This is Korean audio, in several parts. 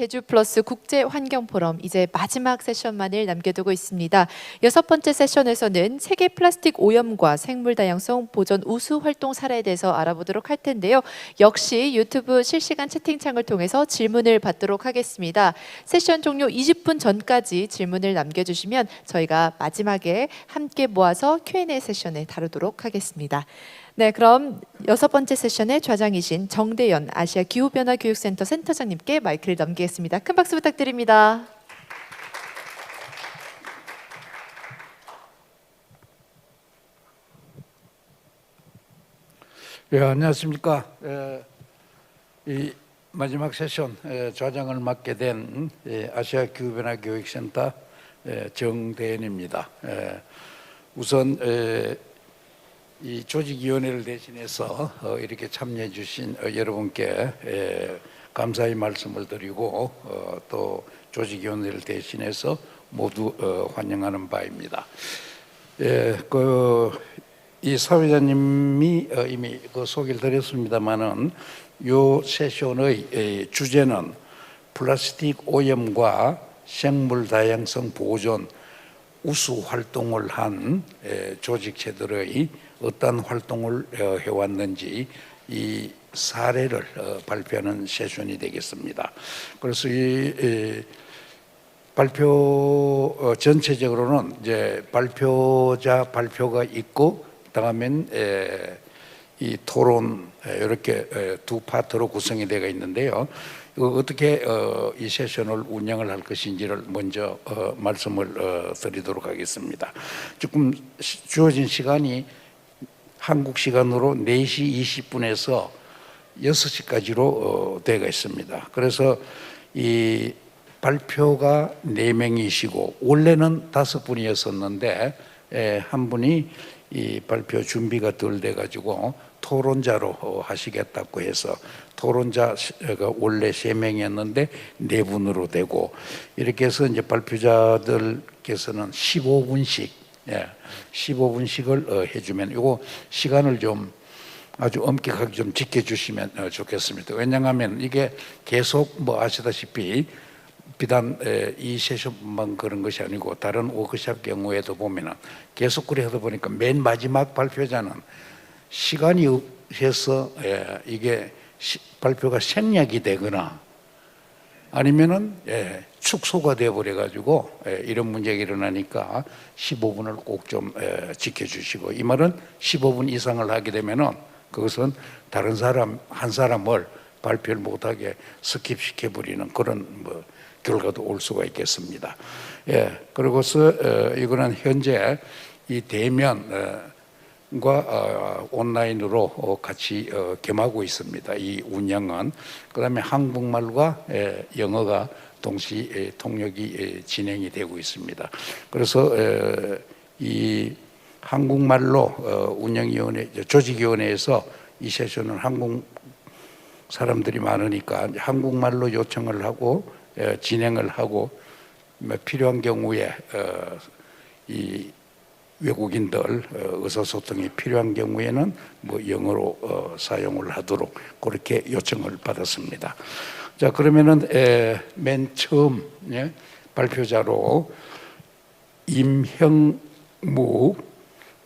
제주 플러스 국제 환경 포럼 이제 마지막 세션만을 남겨두고 있습니다. 6번째 세션에서는 세계 플라스틱 오염과 생물 다양성 보전 우수 활동 사례에 대해서 알아보도록 할 텐데요. 역시 유튜브 실시간 채팅창을 통해서 질문을 받도록 하겠습니다. 세션 종료 20분 전까지 질문을 남겨주시면 저희가 마지막에 함께 모아서 Q&A 세션에 다루도록 하겠습니다. 네, 그럼 6번째 세션의 좌장이신 정대연 아시아 기후변화 교육센터 센터장님께 마이크를 넘기겠습니다. 큰 박수 부탁드립니다. 예, 안녕하십니까. 이 마지막 세션 좌장을 맡게 된 아시아 기후변화 교육센터 정대연입니다. 우선 이 조직위원회를 대신해서 이렇게 참여해 주신 여러분께 감사의 말씀을 드리고 또 조직위원회를 대신해서 모두 환영하는 바입니다. 이 사회자님이 이미 소개를 드렸습니다만은 이 세션의 주제는 플라스틱 오염과 생물 다양성 보존 우수 활동을 한 조직체들의 어떤 활동을 해왔는지 이 사례를 발표하는 세션이 되겠습니다. 그래서 이 발표 전체적으로는 이제 발표자 발표가 있고 다음엔 이 토론 이렇게 두 파트로 구성이 되어 있는데요. 어떻게 이 세션을 운영을 할 것인지를 먼저 말씀을 드리도록 하겠습니다. 조금 주어진 시간이 한국 시간으로 4시 20분에서 6시까지로 되어 있습니다. 그래서 이 발표가 4명이시고 원래는 5분이었었는데 한 분이 이 발표 준비가 덜 돼가지고 토론자로 하시겠다고 해서 토론자가 원래 3명이었는데 4분으로 되고 이렇게 해서 이제 발표자들께서는 15분씩 15분씩을 해주면 이거 시간을 좀 아주 엄격하게 좀 지켜주시면 좋겠습니다. 왜냐하면 이게 계속 뭐 아시다시피 비단 이 세션만 그런 것이 아니고 다른 워크숍 경우에도 보면은 계속 그래 하다 보니까 맨 마지막 발표자는 시간이 해서 이게 발표가 생략이 되거나 아니면은 축소가 되어버려 가지고 이런 문제가 일어나니까 15분을 꼭 좀 지켜주시고, 이 말은 15분 이상을 하게 되면은 그것은 다른 사람 한 사람을 발표를 못하게 스킵시켜 버리는 그런 뭐 결과도 올 수가 있겠습니다. 그리고서 이거는 현재 이 대면과 온라인으로 같이 겸하고 있습니다. 이 운영은. 그다음에 한국말과 영어가 동시 통역이 진행이 되고 있습니다. 그래서 이 한국말로 운영위원회, 조직위원회에서 이 세션은 한국 사람들이 많으니까 한국말로 요청을 하고 진행을 하고 필요한 경우에 이 외국인들 의사소통이 필요한 경우에는 뭐 영어로 사용을 하도록 그렇게 요청을 받았습니다. 자, 그러면은 맨 처음 발표자로 임형무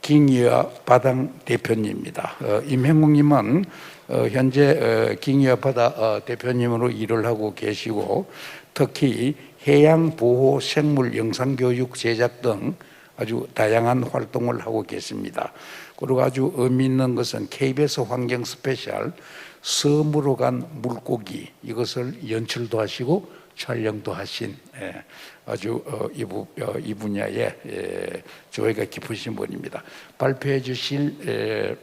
깅이와 바당 대표님입니다. 임형무님은 현재 깅이와 바다 대표님으로 일을 하고 계시고 특히 해양보호 생물 영상교육 제작 등 아주 다양한 활동을 하고 계십니다. 그리고 아주 의미 있는 것은 KBS 환경 스페셜 섬으로 간 물고기, 이것을 연출도 하시고 촬영도 하신 아주 이 분야에 조예가 깊으신 분입니다. 발표해 주실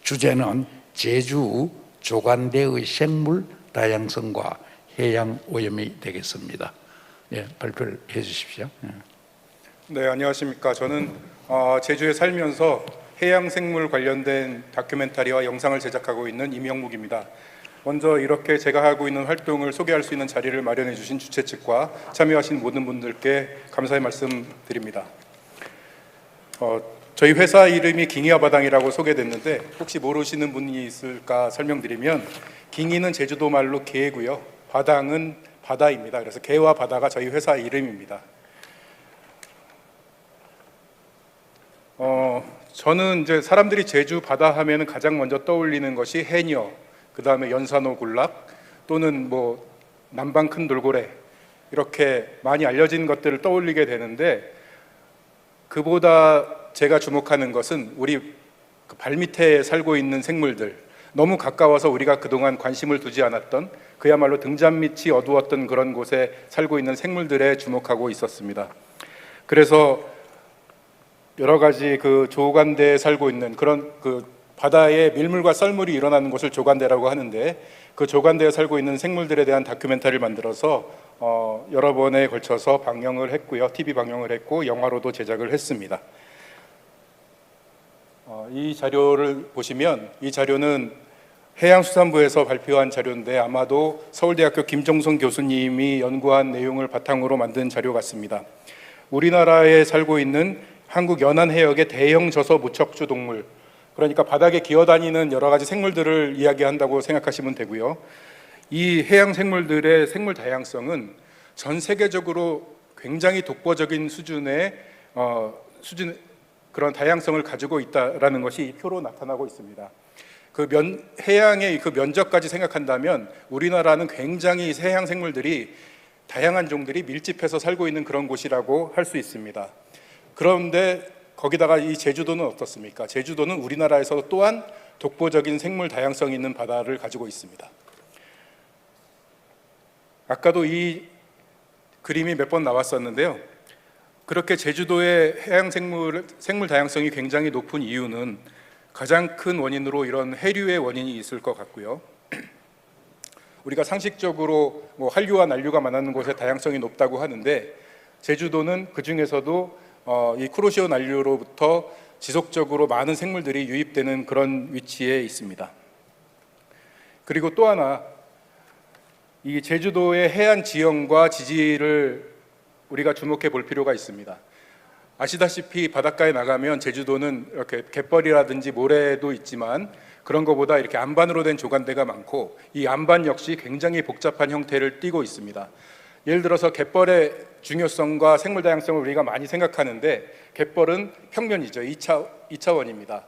주제는 제주 조간대의 생물 다양성과 해양 오염이 되겠습니다. 발표를 해 주십시오. 네, 안녕하십니까. 저는 제주에 살면서 해양 생물 관련된 다큐멘터리와 영상을 제작하고 있는 임영묵입니다. 먼저 이렇게 제가 하고 있는 활동을 소개할 수 있는 자리를 마련해 주신 주최 측과 참여하신 모든 분들께 감사의 말씀 드립니다. 저희 회사 이름이 깅이와바당이라고 소개됐는데 혹시 모르시는 분이 있을까 설명드리면 깅이는 제주도 말로 개고요. 바당은 바다입니다. 그래서 개와 바다가 저희 회사 이름입니다. 저는 이제 사람들이 제주 바다 하면은 가장 먼저 떠올리는 것이 해녀, 그 다음에 연산호 군락 또는 뭐 남방 큰 돌고래 이렇게 많이 알려진 것들을 떠올리게 되는데, 그보다 제가 주목하는 것은 우리 그 발밑에 살고 있는 생물들, 너무 가까워서 우리가 그동안 관심을 두지 않았던, 그야말로 등잔밑이 어두웠던 그런 곳에 살고 있는 생물들에 주목하고 있었습니다. 그래서 여러 가지 그 조간대에 살고 있는 그런 그 바다에 밀물과 썰물이 일어나는 곳을 조간대라고 하는데, 그 조간대에 살고 있는 생물들에 대한 다큐멘터리를 만들어서 여러 번에 걸쳐서 방영을 했고요. TV 방영을 했고 영화로도 제작을 했습니다. 이 자료를 보시면, 이 자료는 해양수산부에서 발표한 자료인데 아마도 서울대학교 김정성 교수님이 연구한 내용을 바탕으로 만든 자료 같습니다. 우리나라에 살고 있는 한국 연안 해역의 대형 저서 무척주 동물, 그러니까 바닥에 기어다니는 여러 가지 생물들을 이야기한다고 생각하시면 되고요. 이 해양 생물들의 생물 다양성은 전 세계적으로 굉장히 독보적인 수준의 그런 다양성을 가지고 있다라는 것이 이 표로 나타나고 있습니다. 해양의 그 면적까지 생각한다면 우리나라는 굉장히 해양 생물들이 다양한 종들이 밀집해서 살고 있는 그런 곳이라고 할 수 있습니다. 그런데 거기다가 이 제주도는 어떻습니까? 제주도는 우리나라에서 또한 독보적인 생물 다양성이 있는 바다를 가지고 있습니다. 아까도 이 그림이 몇 번 나왔었는데요. 그렇게 제주도의 해양 생물 다양성이 굉장히 높은 이유는 가장 큰 원인으로 이런 해류의 원인이 있을 것 같고요. 우리가 상식적으로 뭐 한류와 난류가 많은 곳에 다양성이 높다고 하는데, 제주도는 그 중에서도 이 쿠로시오 난류로부터 지속적으로 많은 생물들이 유입되는 그런 위치에 있습니다. 그리고 또 하나, 이 제주도의 해안 지형과 지질을 우리가 주목해 볼 필요가 있습니다. 아시다시피 바닷가에 나가면 제주도는 이렇게 갯벌이라든지 모래도 있지만 그런 것보다 이렇게 안반으로 된 조간대가 많고, 이 안반 역시 굉장히 복잡한 형태를 띠고 있습니다. 예를 들어서 갯벌의 중요성과 생물 다양성을 우리가 많이 생각하는데, 갯벌은 평면이죠. 2차원입니다.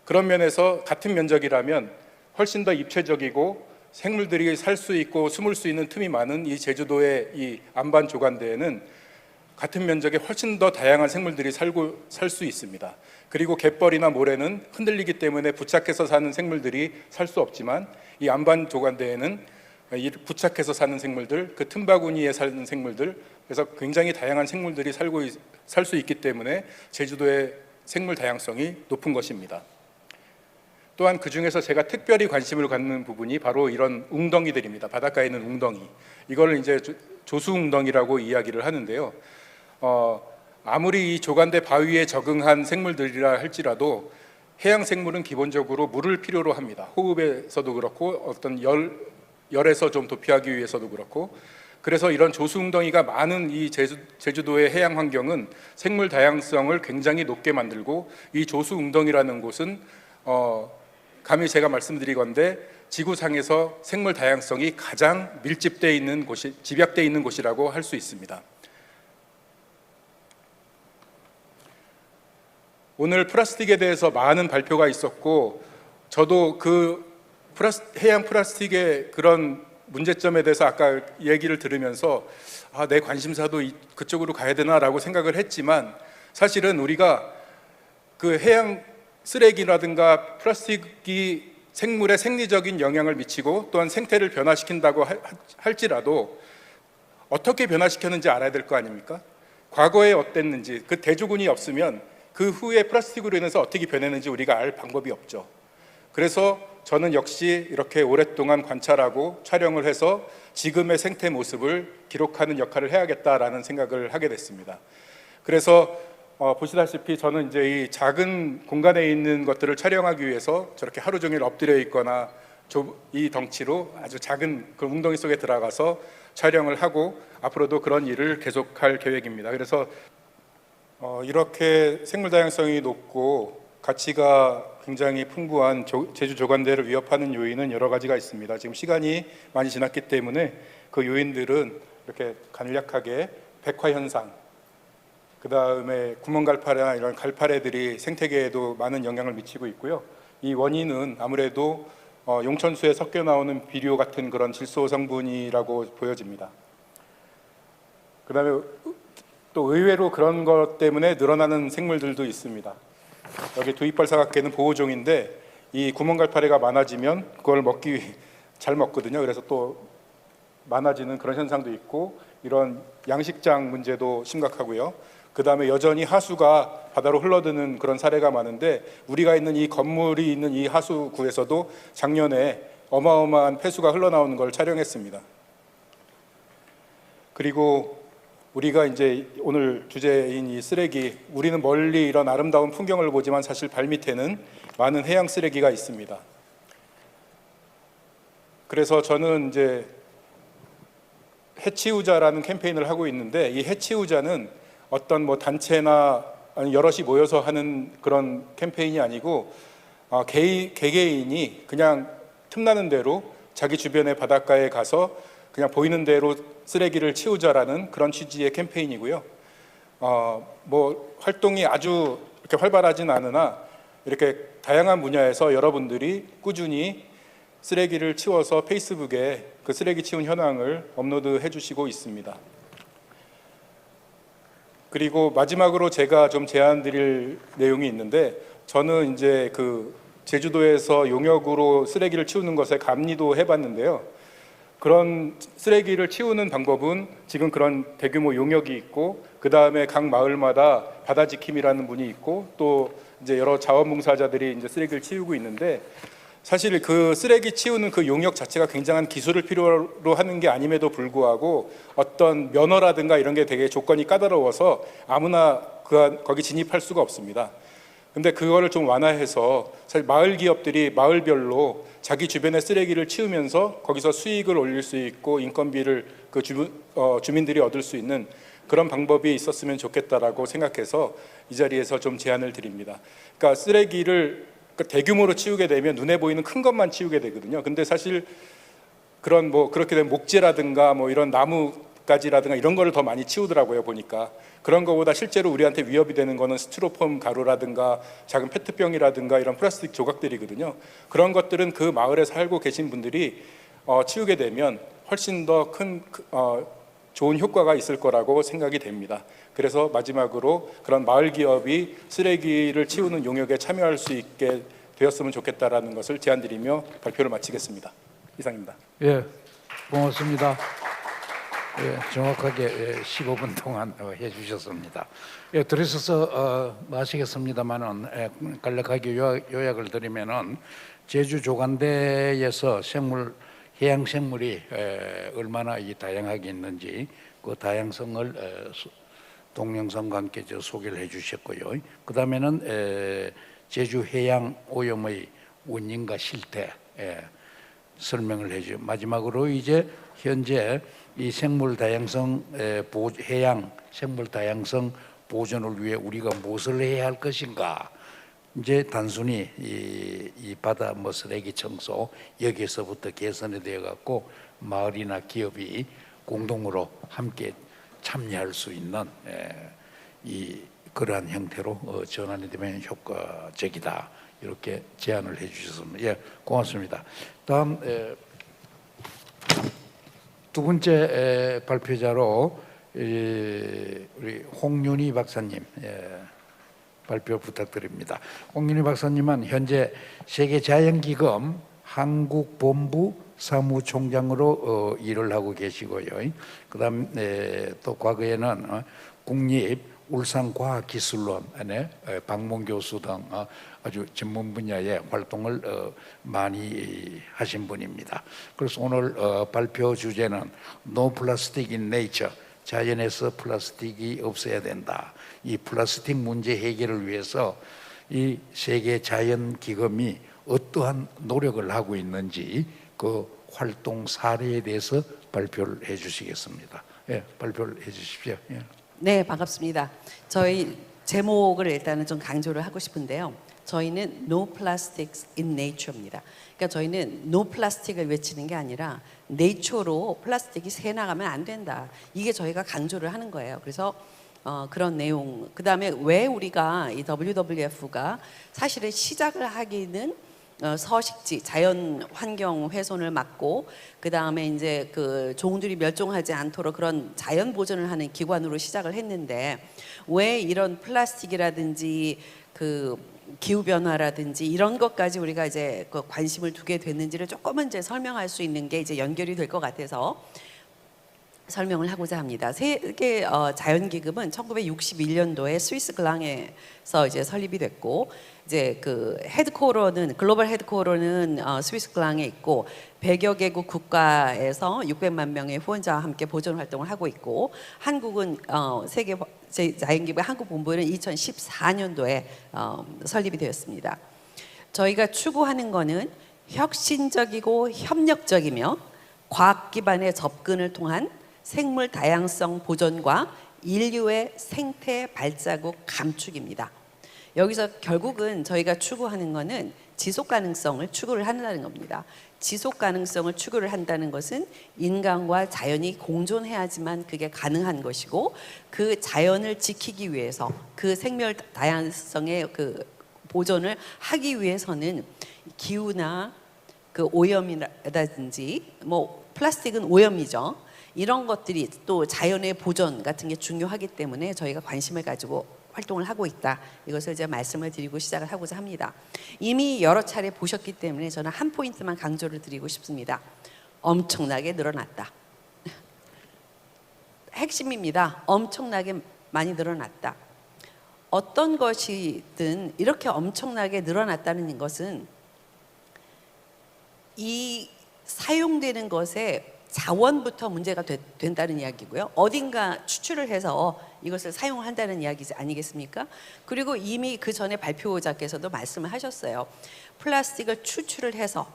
그런 면에서 같은 면적이라면 훨씬 더 입체적이고 생물들이 살 수 있고 숨을 수 있는 틈이 많은 이 제주도의 이 안반 조간대에는 같은 면적에 훨씬 더 다양한 생물들이 살 수 있습니다. 그리고 갯벌이나 모래는 흔들리기 때문에 부착해서 사는 생물들이 살 수 없지만, 이 안반 조간대에는 부착해서 사는 생물들, 그 틈바구니에 사는 생물들, 그래서 굉장히 다양한 생물들이 살 수 있기 때문에 제주도의 생물 다양성이 높은 것입니다. 또한 그 중에서 제가 특별히 관심을 갖는 부분이 바로 이런 웅덩이들입니다. 바닷가에 있는 웅덩이, 이걸 이제 조수웅덩이라고 이야기를 하는데요. 아무리 이 조간대 바위에 적응한 생물들이라 할지라도 해양 생물은 기본적으로 물을 필요로 합니다. 호흡에서도 그렇고 어떤 열에서 좀 도피하기 위해서도 그렇고, 그래서 이런 조수웅덩이가 많은 이 제주도의 해양 환경은 생물 다양성을 굉장히 높게 만들고, 이 조수웅덩이라는 곳은 감히 제가 말씀드리건대 지구상에서 생물 다양성이 가장 밀집되어 있는 곳이, 집약되어 있는 곳이라고 할 수 있습니다. 오늘 플라스틱에 대해서 많은 발표가 있었고, 저도 그 해양 플라스틱의 그런 문제점에 대해서 아까 얘기를 들으면서 내 관심사도 그쪽으로 가야 되나라고 생각을 했지만, 사실은 우리가 그 해양 쓰레기라든가 플라스틱이 생물에 생리적인 영향을 미치고 또한 생태를 변화시킨다고 할지라도 어떻게 변화시켰는지 알아야 될 거 아닙니까? 과거에 어땠는지, 그 대조군이 없으면 그 후에 플라스틱으로 인해서 어떻게 변했는지 우리가 알 방법이 없죠. 그래서 저는 역시 이렇게 오랫동안 관찰하고 촬영을 해서 지금의 생태 모습을 기록하는 역할을 해야겠다라는 생각을 하게 됐습니다. 그래서 보시다시피 저는 이제 이 작은 공간에 있는 것들을 촬영하기 위해서 저렇게 하루 종일 엎드려 있거나 이 덩치로 아주 작은 그 웅덩이 속에 들어가서 촬영을 하고 앞으로도 그런 일을 계속할 계획입니다. 그래서 이렇게 생물 다양성이 높고 가치가 굉장히 풍부한 제주 조간대를 위협하는 요인은 여러 가지가 있습니다. 지금 시간이 많이 지났기 때문에 그 요인들은 이렇게 간략하게 백화 현상, 그 다음에 구멍갈파래나 이런 갈파래들이 생태계에도 많은 영향을 미치고 있고요. 이 원인은 아무래도 용천수에 섞여 나오는 비료 같은 그런 질소 성분이라고 보여집니다. 그 다음에 또 의외로 그런 것 때문에 늘어나는 생물들도 있습니다. 여기 두입벌사각개는 보호종인데 이 구멍갈파래가 많아지면 그걸 잘 먹거든요. 그래서 또 많아지는 그런 현상도 있고 이런 양식장 문제도 심각하고요. 그 다음에 여전히 하수가 바다로 흘러드는 그런 사례가 많은데 우리가 있는 이 건물이 있는 이 하수구에서도 작년에 어마어마한 폐수가 흘러나오는 걸 촬영했습니다. 그리고 우리가 이제 오늘 주제인 이 쓰레기, 우리는 멀리 이런 아름다운 풍경을 보지만 사실 발밑에는 많은 해양 쓰레기가 있습니다. 그래서 저는 이제 해치우자라는 캠페인을 하고 있는데 이 해치우자는 어떤 뭐 단체나 여럿이 모여서 하는 그런 캠페인이 아니고 개개인이 그냥 틈나는 대로 자기 주변의 바닷가에 가서 그냥 보이는 대로 쓰레기를 치우자라는 그런 취지의 캠페인이고요. 뭐 활동이 아주 이렇게 활발하진 않으나 이렇게 다양한 분야에서 여러분들이 꾸준히 쓰레기를 치워서 페이스북에 그 쓰레기 치운 현황을 업로드해 주시고 있습니다. 그리고 마지막으로 제가 좀 제안 드릴 내용이 있는데 저는 이제 그 제주도에서 용역으로 쓰레기를 치우는 것에 감리도 해봤는데요. 그런 쓰레기를 치우는 방법은 지금 그런 대규모 용역이 있고 그 다음에 각 마을마다 바다지킴이라는 분이 있고 또 이제 여러 자원봉사자들이 이제 쓰레기를 치우고 있는데 사실 그 쓰레기 치우는 그 용역 자체가 굉장한 기술을 필요로 하는 게 아님에도 불구하고 어떤 면허라든가 이런 게 되게 조건이 까다로워서 아무나 거기 진입할 수가 없습니다. 근데 그거를 좀 완화해서 사실 마을 기업들이 마을별로 자기 주변의 쓰레기를 치우면서 거기서 수익을 올릴 수 있고 인건비를 그 주민들이 얻을 수 있는 그런 방법이 있었으면 좋겠다라고 생각해서 이 자리에서 좀 제안을 드립니다. 그러니까 쓰레기를 대규모로 치우게 되면 눈에 보이는 큰 것만 치우게 되거든요. 근데 사실 그런 뭐 그렇게 되면 목재라든가 뭐 이런 나무가지라든가 이런 거를 더 많이 치우더라고요, 보니까. 그런 거보다 실제로 우리한테 위협이 되는 거는 스티로폼 가루라든가 작은 페트병이라든가 이런 플라스틱 조각들이거든요. 그런 것들은 그 마을에 살고 계신 분들이 치우게 되면 훨씬 더 큰 좋은 효과가 있을 거라고 생각이 됩니다. 그래서 마지막으로 그런 마을 기업이 쓰레기를 치우는 용역에 참여할 수 있게 되었으면 좋겠다라는 것을 제안드리며 발표를 마치겠습니다. 이상입니다. 예, 고맙습니다. 예, 정확하게 15분 동안 해주셨습니다. 예, 들으셔서 마시겠습니다만은 간략하게 요약을 드리면은 제주 조간대에서 해양 생물이 얼마나 이 다양하게 있는지 그 다양성을 동영상과 함께 소개를 해주셨고요. 그 다음에는 제주 해양 오염의 원인과 실태 설명을 해주. 마지막으로 이제 현재 이 생물 다양성 해양 생물 다양성 보존을 위해 우리가 무엇을 해야 할 것인가? 이제 단순히 이 바다 뭐 쓰레기 청소 여기에서부터 개선이 되어 갖고 마을이나 기업이 공동으로 함께 참여할 수 있는 그러한 형태로 전환이 되면 효과적이다 이렇게 제안을 해주셨습니다. 예, 고맙습니다. 다음 두 번째 발표자로 우리 홍윤희 박사님. 발표 부탁드립니다. 홍윤희 박사님은 현재 세계자연기금 한국본부 사무총장으로 일을 하고 계시고요. 그다음 또 과거에는 국립울산과학기술원 안에 박문 교수 등 아주 전문 분야의 활동을 많이 하신 분입니다. 그래서 오늘 발표 주제는 No Plastic in Nature. 자연에서 플라스틱이 없어야 된다. 이 플라스틱 문제 해결을 위해서 이 세계 자연 기금이 어떠한 노력을 하고 있는지 그 활동 사례에 대해서 발표를 해주시겠습니다. 예, 발표를 해주십시오. 예. 네, 반갑습니다. 저희 제목을 일단은 좀 강조를 하고 싶은데요. 저희는 No Plastics in Nature입니다. 그러니까 저희는 No Plastic을 외치는 게 아니라 Nature로 플라스틱이 새 나가면 안 된다. 이게 저희가 강조를 하는 거예요. 그래서 그런 내용. 그다음에 왜 우리가 이 WWF가 사실은 시작을 하기는 서식지, 자연 환경 훼손을 막고 그다음에 이제 그 종들이 멸종하지 않도록 그런 자연 보존을 하는 기관으로 시작을 했는데 왜 이런 플라스틱이라든지 그 기후 변화라든지 이런 것까지 우리가 이제 그 관심을 두게 됐는지를 조금은 이제 설명할 수 있는 게 이제 연결이 될 것 같아서 설명을 하고자 합니다. 세계 자연기금은 1961년도에 스위스 글랑에서 이제 설립이 됐고 이제 그 헤드코어는 글로벌 헤드코어는 스위스 글랑에 있고 100여 개국 국가에서 600만 명의 후원자와 함께 보존 활동을 하고 있고 한국은 세계 자연기금의 한국 본부는 2014년도에 설립이 되었습니다. 저희가 추구하는 거는 혁신적이고 협력적이며 과학 기반의 접근을 통한 생물 다양성 보존과 인류의 생태 발자국 감축입니다. 여기서 결국은 저희가 추구하는 것은 지속 가능성을 추구를 한다는 겁니다. 지속 가능성을 추구를 한다는 것은 인간과 자연이 공존해야지만 그게 가능한 것이고 그 자연을 지키기 위해서 그 생물 다양성의 그 보존을 하기 위해서는 기후나 그 오염이라든지 뭐 플라스틱은 오염이죠. 이런 것들이 또 자연의 보존 같은 게 중요하기 때문에 저희가 관심을 가지고 활동을 하고 있다. 이것을 이제 말씀을 드리고 시작을 하고자 합니다. 이미 여러 차례 보셨기 때문에 저는 한 포인트만 강조를 드리고 싶습니다. 엄청나게 늘어났다. 핵심입니다. 엄청나게 많이 늘어났다. 어떤 것이든 이렇게 엄청나게 늘어났다는 것은 이 사용되는 것에 자원부터 문제가 된다는 이야기고요. 어딘가 추출을 해서 이것을 사용한다는 이야기 아니겠습니까? 그리고 이미 그 전에 발표자께서도 말씀을 하셨어요. 플라스틱을 추출을 해서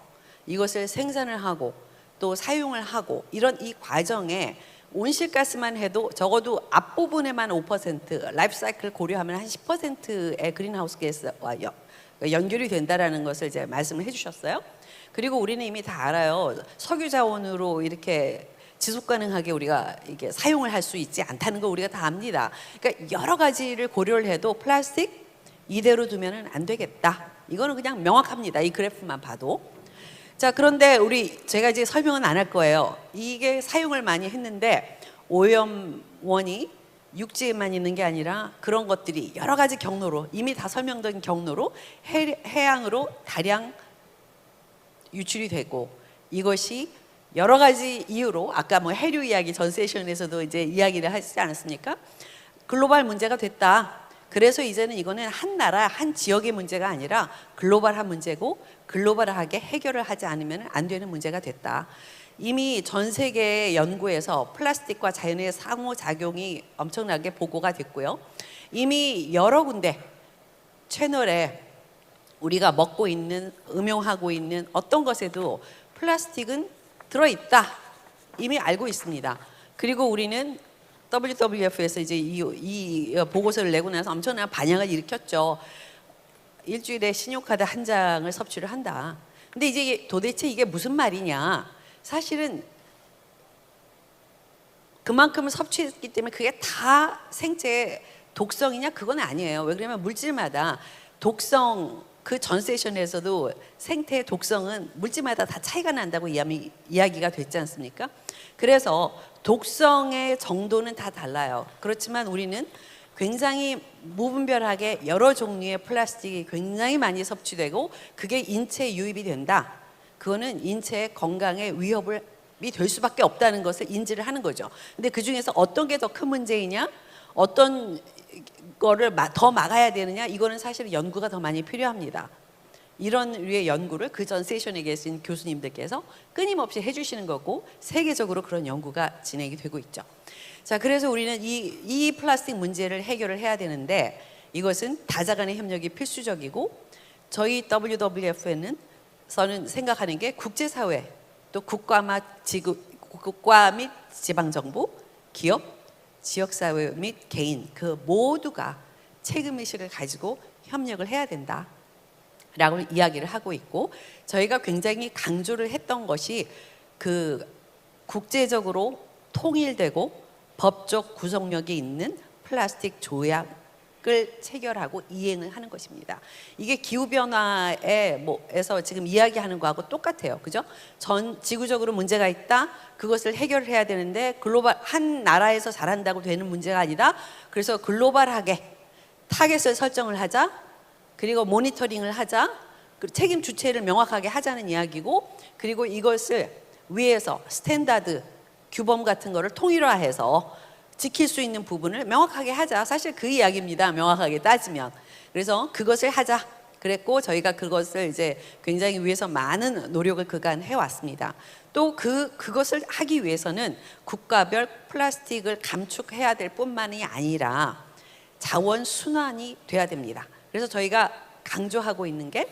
이것을 생산을 하고 또 사용을 하고 이런 이 과정에 온실가스만 해도 적어도 앞부분에만 5% 라이프 사이클 고려하면 한 10%의 그린하우스 가스와 연결이 된다라는 것을 이제 말씀을 해주셨어요. 그리고 우리는 이미 다 알아요. 석유 자원으로 이렇게 지속 가능하게 우리가 이게 사용을 할 수 있지 않다는 거 우리가 다 압니다. 그러니까 여러 가지를 고려를 해도 플라스틱 이대로 두면은 안 되겠다. 이거는 그냥 명확합니다. 이 그래프만 봐도. 자, 그런데 제가 이제 설명은 안 할 거예요. 이게 사용을 많이 했는데 오염원이 육지에만 있는 게 아니라 그런 것들이 여러 가지 경로로 이미 다 설명된 경로로 해양으로 다량 유출이 되고 이것이 여러 가지 이유로 아까 뭐 해류 이야기 전 세션에서도 이제 이야기를 하시지 않았습니까? 글로벌 문제가 됐다. 그래서 이제는 이거는 한 나라 한 지역의 문제가 아니라 글로벌한 문제고 글로벌하게 해결을 하지 않으면 안 되는 문제가 됐다. 이미 전 세계 연구에서 플라스틱과 자연의 상호작용이 엄청나게 보고가 됐고요. 이미 여러 군데 채널에 우리가 먹고 있는, 음용하고 있는 어떤 것에도 플라스틱은 들어있다. 이미 알고 있습니다. 그리고 우리는 WWF에서 이제 이 보고서를 내고 나서 엄청난 반향을 일으켰죠. 일주일에 신용카드 한 장을 섭취를 한다. 근데 이제 도대체 이게 무슨 말이냐? 사실은 그만큼 섭취했기 때문에 그게 다 생체 독성이냐? 그건 아니에요. 왜 그러냐면 물질마다 독성 그 전 세션에서도 생태 독성은 물질마다 다 차이가 난다고 이야기가 됐지 않습니까? 그래서 독성의 정도는 다 달라요. 그렇지만 우리는 굉장히 무분별하게 여러 종류의 플라스틱이 굉장히 많이 섭취되고 그게 인체에 유입이 된다. 그거는 인체의 건강에 위협이 될 수밖에 없다는 것을 인지를 하는 거죠. 근데 그 중에서 어떤 게 더 큰 문제이냐? 어떤 거를 더 막아야 되느냐? 이거는 사실 연구가 더 많이 필요합니다. 이런 류의 연구를 그 전 세션에 계신 교수님들께서 끊임없이 해주시는 거고 세계적으로 그런 연구가 진행이 되고 있죠. 자, 그래서 우리는 이 플라스틱 문제를 해결을 해야 되는데 이것은 다자 간의 협력이 필수적이고 저희 WWF에는 저는 생각하는 게 국제사회 또 국가 및 지방정부, 기업, 지역사회 및 개인 그 모두가 책임의식을 가지고 협력을 해야 된다. 라고 이야기를 하고 있고, 저희가 굉장히 강조를 했던 것이 그 국제적으로 통일되고 법적 구속력이 있는 플라스틱 조약을 체결하고 이행을 하는 것입니다. 이게 기후 변화에 에서 지금 이야기하는 거하고 똑같아요. 그죠? 전 지구적으로 문제가 있다. 그것을 해결해야 되는데 글로벌 한 나라에서 잘한다고 되는 문제가 아니다. 그래서 글로벌하게 타겟을 설정을 하자. 그리고 모니터링을 하자. 책임 주체를 명확하게 하자는 이야기고, 그리고 이것을 위에서 스탠다드, 규범 같은 거를 통일화해서 지킬 수 있는 부분을 명확하게 하자. 사실 그 이야기입니다. 명확하게 따지면. 그래서 그것을 하자. 그랬고 저희가 그것을 이제 굉장히 위해서 많은 노력을 그간 해왔습니다. 또 그것을 하기 위해서는 국가별 플라스틱을 감축해야 될 뿐만이 아니라 자원 순환이 돼야 됩니다. 그래서 저희가 강조하고 있는 게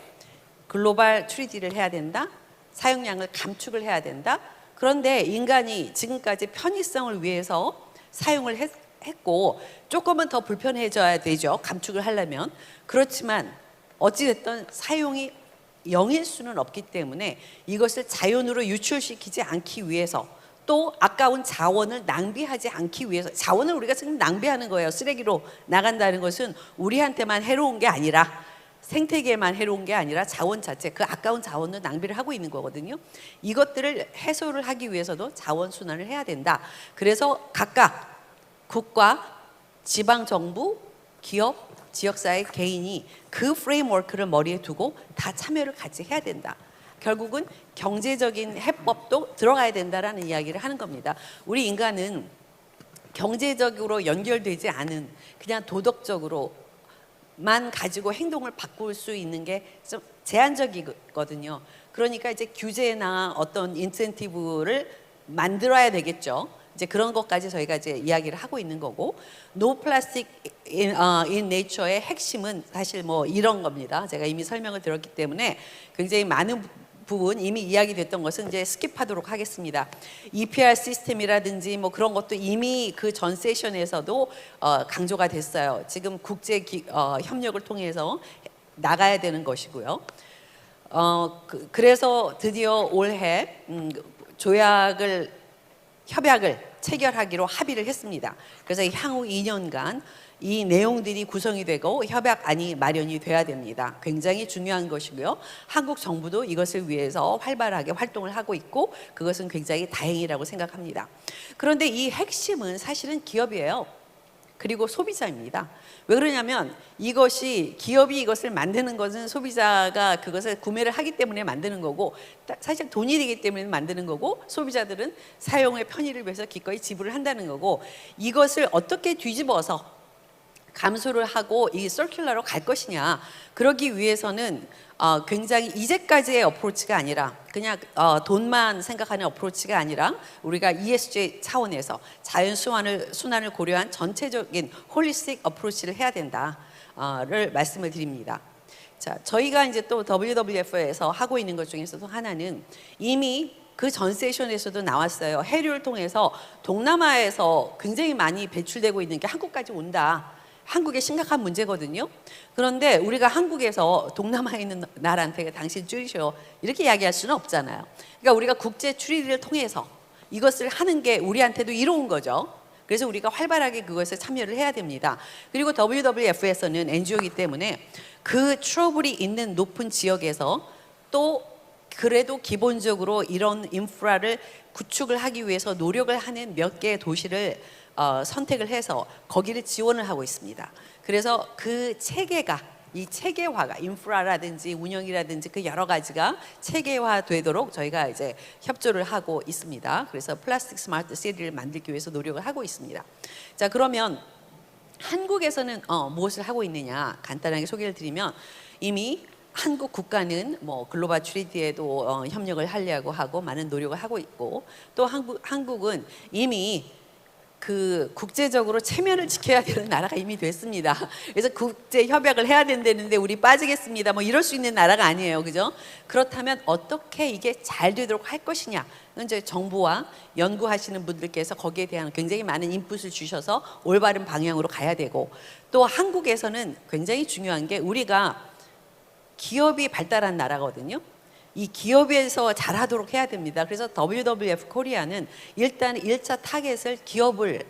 글로벌 트리티를 해야 된다. 사용량을 감축을 해야 된다. 그런데 인간이 지금까지 편의성을 위해서 사용을 했고 조금은 더 불편해져야 되죠. 감축을 하려면. 그렇지만 어찌됐든 사용이 0일 수는 없기 때문에 이것을 자연으로 유출시키지 않기 위해서, 또 아까운 자원을 낭비하지 않기 위해서, 자원을 우리가 지금 낭비하는 거예요. 쓰레기로 나간다는 것은 우리한테만 해로운 게 아니라 생태계에만 해로운 게 아니라 자원 자체, 그 아까운 자원을 낭비를 하고 있는 거거든요. 이것들을 해소를 하기 위해서도 자원 순환을 해야 된다. 그래서 각각 국가, 지방정부, 기업, 지역사회, 개인이 그 프레임워크를 머리에 두고 다 참여를 같이 해야 된다. 결국은 경제적인 해법도 들어가야 된다라는 이야기를 하는 겁니다. 우리 인간은 경제적으로 연결되지 않은 그냥 도덕적으로만 가지고 행동을 바꿀 수 있는 게 좀 제한적이거든요. 그러니까 이제 규제나 어떤 인센티브를 만들어야 되겠죠. 이제 그런 것까지 저희가 이제 이야기를 하고 있는 거고, No Plastic in Nature의 핵심은 사실 이런 겁니다. 제가 이미 설명을 드렸기 때문에 굉장히 많은 부분 이미 이야기됐던 것은 이제 스킵하도록 하겠습니다. EPR 시스템이라든지 그런 것도 이미 그 전 세션에서도 강조가 됐어요. 지금 국제 협력을 통해서 나가야 되는 것이고요. 그래서 드디어 올해 협약을 체결하기로 합의를 했습니다. 그래서 향후 2년간 이 내용들이 구성이 되고 협약안이 마련이 돼야 됩니다. 굉장히 중요한 것이고요. 한국 정부도 이것을 위해서 활발하게 활동을 하고 있고, 그것은 굉장히 다행이라고 생각합니다. 그런데 이 핵심은 사실은 기업이에요. 그리고 소비자입니다. 왜 그러냐면 기업이 이것을 만드는 것은 소비자가 그것을 구매를 하기 때문에 만드는 거고, 사실 돈이 되기 때문에 만드는 거고, 소비자들은 사용의 편의를 위해서 기꺼이 지불을 한다는 거고, 이것을 어떻게 뒤집어서 감소를 하고 이 서큘러로 갈 것이냐, 그러기 위해서는 굉장히 이제까지의 어프로치가 아니라 그냥 돈만 생각하는 어프로치가 아니라 우리가 ESG 차원에서 자연 순환을 고려한 전체적인 홀리스틱 어프로치를 해야 된다를 말씀을 드립니다. 자, 저희가 이제 또 WWF에서 하고 있는 것 중에서도 하나는 이미 그 전 세션에서도 나왔어요. 해류를 통해서 동남아에서 굉장히 많이 배출되고 있는 게 한국까지 온다. 한국의 심각한 문제거든요. 그런데 우리가 한국에서 동남아에 있는 나라한테 당신 줄이셔 이렇게 이야기할 수는 없잖아요. 그러니까 우리가 국제 추리를 통해서 이것을 하는 게 우리한테도 이로운 거죠. 그래서 우리가 활발하게 그것에 참여를 해야 됩니다. 그리고 WWF에서는 NGO이기 때문에 그 트러블이 있는 높은 지역에서 또 그래도 기본적으로 이런 인프라를 구축을 하기 위해서 노력을 하는 몇 개의 도시를 선택을 해서 거기를 지원을 하고 있습니다. 그래서 그 체계가, 이 체계화가 인프라라든지 운영이라든지 그 여러 가지가 체계화되도록 저희가 이제 협조를 하고 있습니다. 그래서 플라스틱 스마트 시티를 만들기 위해서 노력을 하고 있습니다. 자, 그러면 한국에서는 무엇을 하고 있느냐 간단하게 소개를 드리면, 이미 한국 국가는 글로벌 트리티에도 협력을 하려고 하고 많은 노력을 하고 있고, 또 한국은 이미 그 국제적으로 체면을 지켜야 되는 나라가 이미 됐습니다. 그래서 국제 협약을 해야 된다는데 우리 빠지겠습니다. 이럴 수 있는 나라가 아니에요, 그죠? 그렇다면 어떻게 이게 잘 되도록 할 것이냐? 이제 정부와 연구하시는 분들께서 거기에 대한 굉장히 많은 인풋을 주셔서 올바른 방향으로 가야 되고, 또 한국에서는 굉장히 중요한 게 우리가 기업이 발달한 나라거든요. 이 기업에서 잘하도록 해야 됩니다. 그래서 WWF 코리아는 일단 1차 타겟을 기업을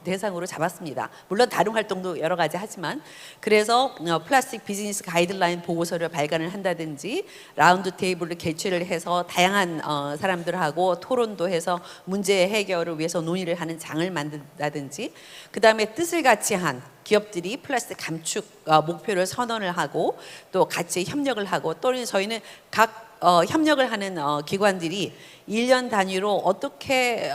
대상으로 잡았습니다. 물론 다른 활동도 여러 가지 하지만, 그래서 플라스틱 비즈니스 가이드라인 보고서를 발간을 한다든지, 라운드 테이블을 개최를 해서 다양한 사람들하고 토론도 해서 문제 해결을 위해서 논의를 하는 장을 만든다든지, 그 다음에 뜻을 같이 한 기업들이 플라스틱 감축 목표를 선언을 하고 또 같이 협력을 하고, 또는 저희는 각 협력을 하는 기관들이 1년 단위로 어떻게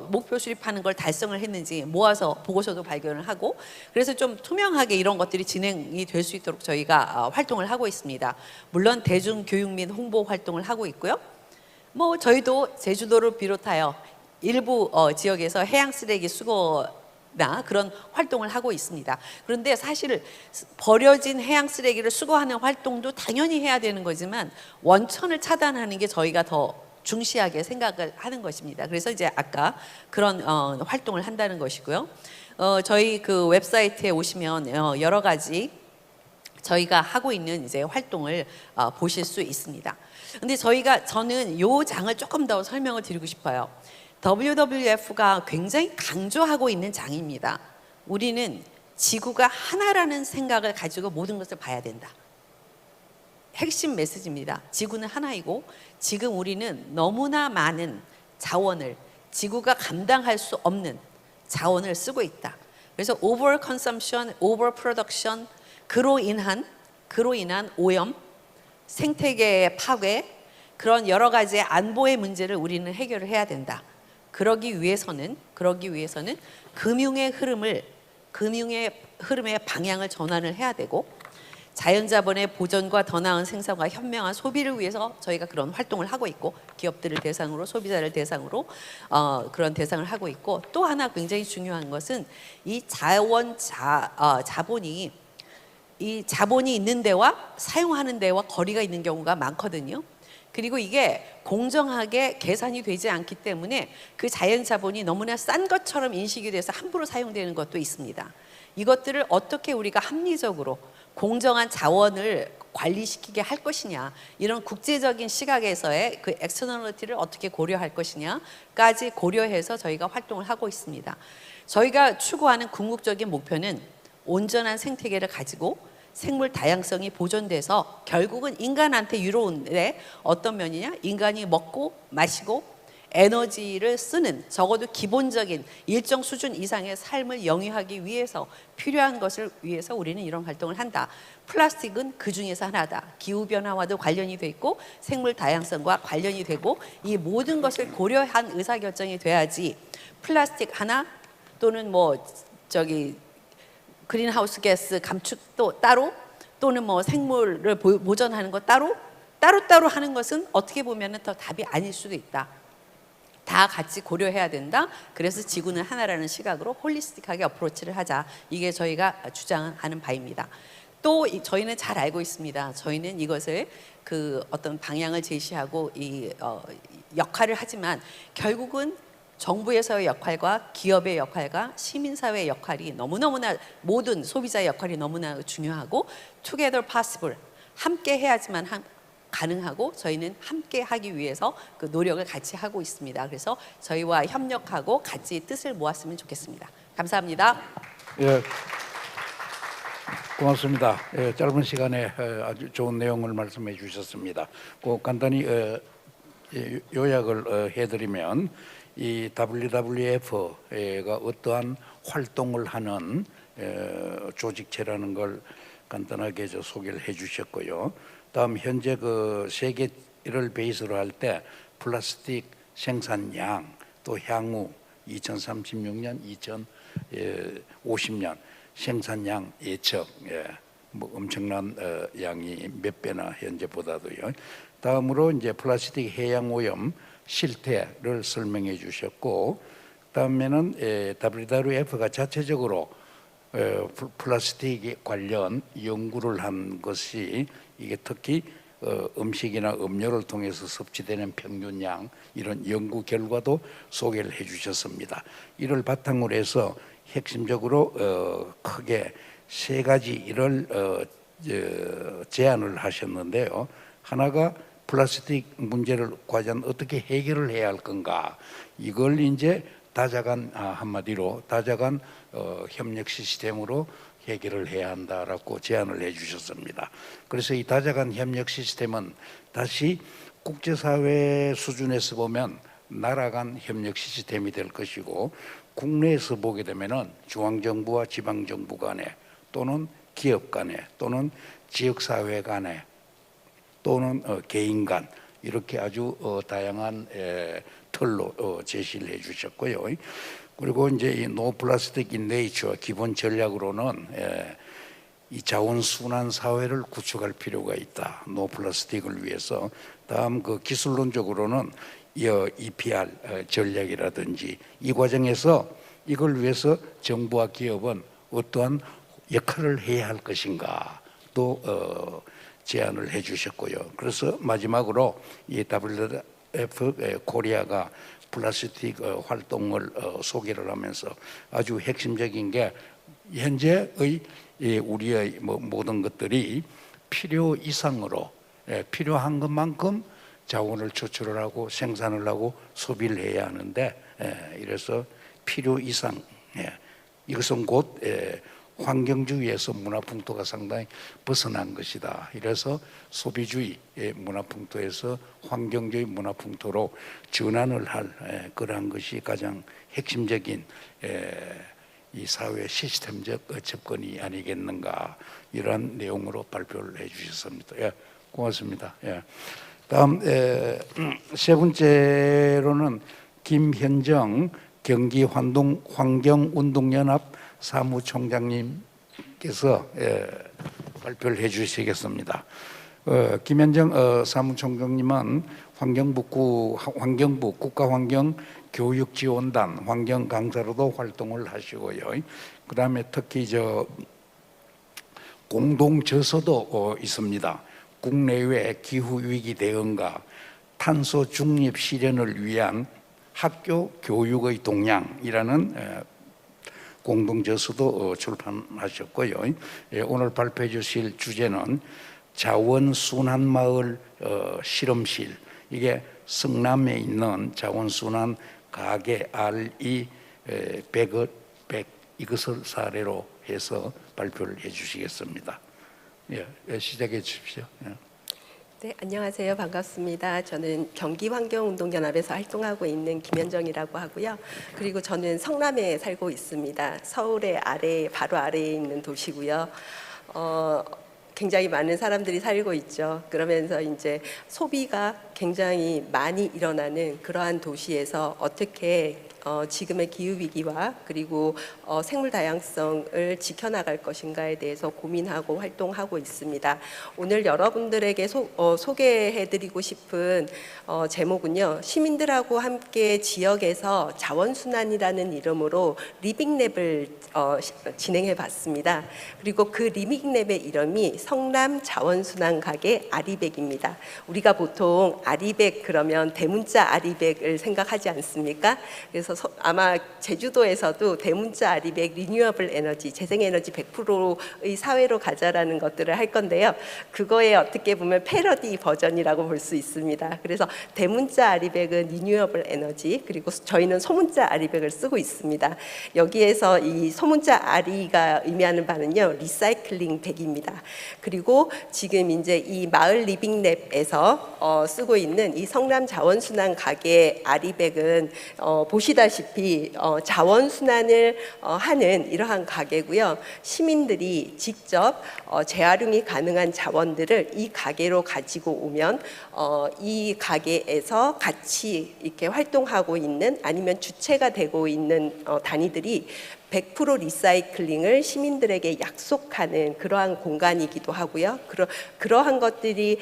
목표 수립하는 걸 달성을 했는지 모아서 보고서도 발견을 하고, 그래서 좀 투명하게 이런 것들이 진행이 될 수 있도록 저희가 활동을 하고 있습니다. 물론 대중교육 및 홍보 활동을 하고 있고요. 뭐 저희도 제주도를 비롯하여 일부 지역에서 해양 쓰레기 수거나 그런 활동을 하고 있습니다. 그런데 사실 버려진 해양 쓰레기를 수거하는 활동도 당연히 해야 되는 거지만, 원천을 차단하는 게 저희가 더 중시하게 생각을 하는 것입니다. 그래서 이제 아까 그런 활동을 한다는 것이고요. 저희 그 웹사이트에 오시면 여러 가지 저희가 하고 있는 이제 활동을 보실 수 있습니다. 근데 저는 요 장을 조금 더 설명을 드리고 싶어요. WWF가 굉장히 강조하고 있는 장입니다. 우리는 지구가 하나라는 생각을 가지고 모든 것을 봐야 된다. 핵심 메시지입니다. 지구는 하나이고 지금 우리는 너무나 많은 자원을, 지구가 감당할 수 없는 자원을 쓰고 있다. 그래서 over consumption, over production, 그로 인한 오염, 생태계의 파괴, 그런 여러 가지의 안보의 문제를 우리는 해결을 해야 된다. 그러기 위해서는 금융의 흐름의 방향을 전환을 해야 되고, 자연자본의 보존과 더 나은 생산과 현명한 소비를 위해서 저희가 그런 활동을 하고 있고, 기업들을 대상으로, 소비자를 대상으로 그런 대상을 하고 있고, 또 하나 굉장히 중요한 것은 이 자본이 있는 데와 사용하는 데와 거리가 있는 경우가 많거든요. 그리고 이게 공정하게 계산이 되지 않기 때문에 그 자연자본이 너무나 싼 것처럼 인식이 돼서 함부로 사용되는 것도 있습니다. 이것들을 어떻게 우리가 합리적으로 공정한 자원을 관리시키게 할 것이냐, 이런 국제적인 시각에서의 그 엑스터널리티를 어떻게 고려할 것이냐까지 고려해서 저희가 활동을 하고 있습니다. 저희가 추구하는 궁극적인 목표는 온전한 생태계를 가지고 생물 다양성이 보존돼서 결국은 인간한테 유로운데, 어떤 면이냐, 인간이 먹고 마시고 에너지를 쓰는, 적어도 기본적인 일정 수준 이상의 삶을 영위하기 위해서 필요한 것을 위해서 우리는 이런 활동을 한다. 플라스틱은 그 중에서 하나다. 기후변화와도 관련이 돼 있고 생물 다양성과 관련이 되고, 이 모든 것을 고려한 의사결정이 돼야지 플라스틱 하나 또는 그린하우스 가스 감축도 따로, 또는 생물을 보존하는 것 따로 하는 것은 어떻게 보면 더 답이 아닐 수도 있다. 다 같이 고려해야 된다. 그래서 지구는 하나라는 시각으로 홀리스틱하게 어프로치를 하자. 이게 저희가 주장하는 바입니다. 또 저희는 잘 알고 있습니다. 저희는 이것을 그 어떤 방향을 제시하고 역할을 하지만, 결국은 정부에서의 역할과 기업의 역할과 시민사회의 역할이 너무너무나, 모든 소비자의 역할이 너무나 중요하고, together possible, 함께 해야지만 가능하고, 저희는 함께 하기 위해서 그 노력을 같이 하고 있습니다. 그래서 저희와 협력하고 같이 뜻을 모았으면 좋겠습니다. 감사합니다. 예, 고맙습니다. 예, 짧은 시간에 아주 좋은 내용을 말씀해 주셨습니다. 꼭 간단히 요약을 해드리면, 이 WWF가 어떠한 활동을 하는 조직체라는 걸 간단하게 소개를 해주셨고요. 다음 현재 그 세계를 베이스로 할 때 플라스틱 생산량, 또 향후 2036년, 2050년 생산량 예측, 엄청난 양이 몇 배나 현재보다도요. 다음으로 이제 플라스틱 해양 오염 실태를 설명해 주셨고, 다음에는 WWF가 자체적으로 플라스틱 관련 연구를 한 것이, 이게 특히 음식이나 음료를 통해서 섭취되는 평균량, 이런 연구 결과도 소개를 해 주셨습니다. 이를 바탕으로 해서 핵심적으로 크게 세 가지 일을 제안을 하셨는데요. 하나가 플라스틱 문제를 과연 어떻게 해결을 해야 할 건가, 이걸 이제 다자간 한마디로 다자간 협력 시스템으로 해결을 해야 한다라고 제안을 해주셨습니다. 그래서 이 다자간 협력 시스템은 다시 국제사회 수준에서 보면 나라 간 협력 시스템이 될 것이고, 국내에서 보게 되면은 중앙정부와 지방정부 간에 또는 기업 간에 또는 지역사회 간에 또는 개인 간, 이렇게 아주 다양한 틀로 제시를 해주셨고요. 그리고 이제 이 노 플라스틱 인 네이처 기본 전략으로는 이 자원 순환 사회를 구축할 필요가 있다. 노 플라스틱을 위해서. 다음 그 기술론적으로는 EPR 전략이라든지 이 과정에서 이걸 위해서 정부와 기업은 어떠한 역할을 해야 할 것인가 또 제안을 해주셨고요. 그래서 마지막으로 이 WWF 코리아가 플라스틱 활동을 소개를 하면서 아주 핵심적인 게 현재의 우리의 모든 것들이 필요 이상으로 필요한 것만큼 자원을 추출을 하고 생산을 하고 소비를 해야 하는데, 이래서 필요 이상, 이것은 곧 환경주의에서 문화풍토가 상당히 벗어난 것이다. 이래서 소비주의 문화풍토에서 환경주의 문화풍토로 전환을 할 그러한 것이 가장 핵심적인 이 사회 시스템적 접근이 아니겠는가, 이러한 내용으로 발표를 해주셨습니다. 고맙습니다. 다음 세 번째로는 김현정 경기환경운동연합 사무총장님께서 발표를 해주시겠습니다. 김현정 사무총장님은 환경부 국가환경교육지원단 환경강사로도 활동을 하시고요. 그 다음에 특히 공동저서도 있습니다. 국내외 기후위기 대응과 탄소 중립 실현을 위한 학교 교육의 동향이라는 공동저서도 출판하셨고요. 오늘 발표해 주실 주제는 자원순환마을 실험실, 이게 성남에 있는 자원순환 가게 RE 100 이것을 사례로 해서 발표를 해 주시겠습니다. 시작해 주십시오. 네, 안녕하세요. 반갑습니다. 저는 경기환경운동연합에서 활동하고 있는 김현정이라고 하고요. 그리고 저는 성남에 살고 있습니다. 서울의 바로 아래에 있는 도시고요. 굉장히 많은 사람들이 살고 있죠. 그러면서 이제 소비가 굉장히 많이 일어나는 그러한 도시에서 어떻게 지금의 기후 위기와 그리고 생물 다양성을 지켜나갈 것인가에 대해서 고민하고 활동하고 있습니다. 오늘 여러분들에게 소개해드리고 싶은 제목은요, 시민들하고 함께 지역에서 자원순환이라는 이름으로 리빙랩을 진행해봤습니다. 그리고 그 리빙랩의 이름이 성남 자원순환 가게 아리백입니다. 우리가 보통 아리백 그러면 대문자 아리백을 생각하지 않습니까? 그래서 아마 제주도에서도 대문자 아리백 리뉴어블 에너지, 재생에너지 100%의 사회로 가자라는 것들을 할 건데요. 그거에 어떻게 보면 패러디 버전이라고 볼 수 있습니다. 그래서 대문자 아리백은 리뉴어블 에너지, 그리고 저희는 소문자 아리백을 쓰고 있습니다. 여기에서 이 소문자 아리가 의미하는 바는요, 리사이클링 백입니다. 그리고 지금 이제 이 마을 리빙랩에서 쓰고 있는 이 성남 자원순환 가게 아리백은 보시다시피 자원순환을 하는 이러한 가게고요. 시민들이 직접 재활용이 가능한 자원들을 이 가게로 가지고 오면 이 가게에서 같이 이렇게 활동하고 있는, 아니면 주체가 되고 있는 단위들이 100% 리사이클링을 시민들에게 약속하는 그러한 공간이기도 하고요. 그러한 것들이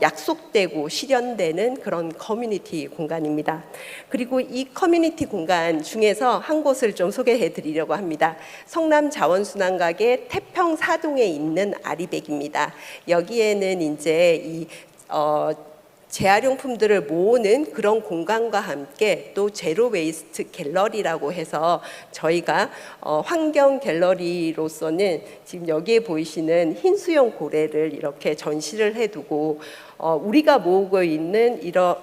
약속되고 실현되는 그런 커뮤니티 공간입니다. 그리고 이 커뮤니티 공간 중에서 한 곳을 좀 소개해 드리려고 합니다. 성남 자원순환가게 태평사동에 있는 아리백입니다. 여기에는 이제 재활용품들을 모으는 그런 공간과 함께 또 제로 웨이스트 갤러리라고 해서 저희가 환경 갤러리로서는 지금 여기에 보이시는 흰 수영 고래를 이렇게 전시를 해두고 우리가 모으고 있는 이런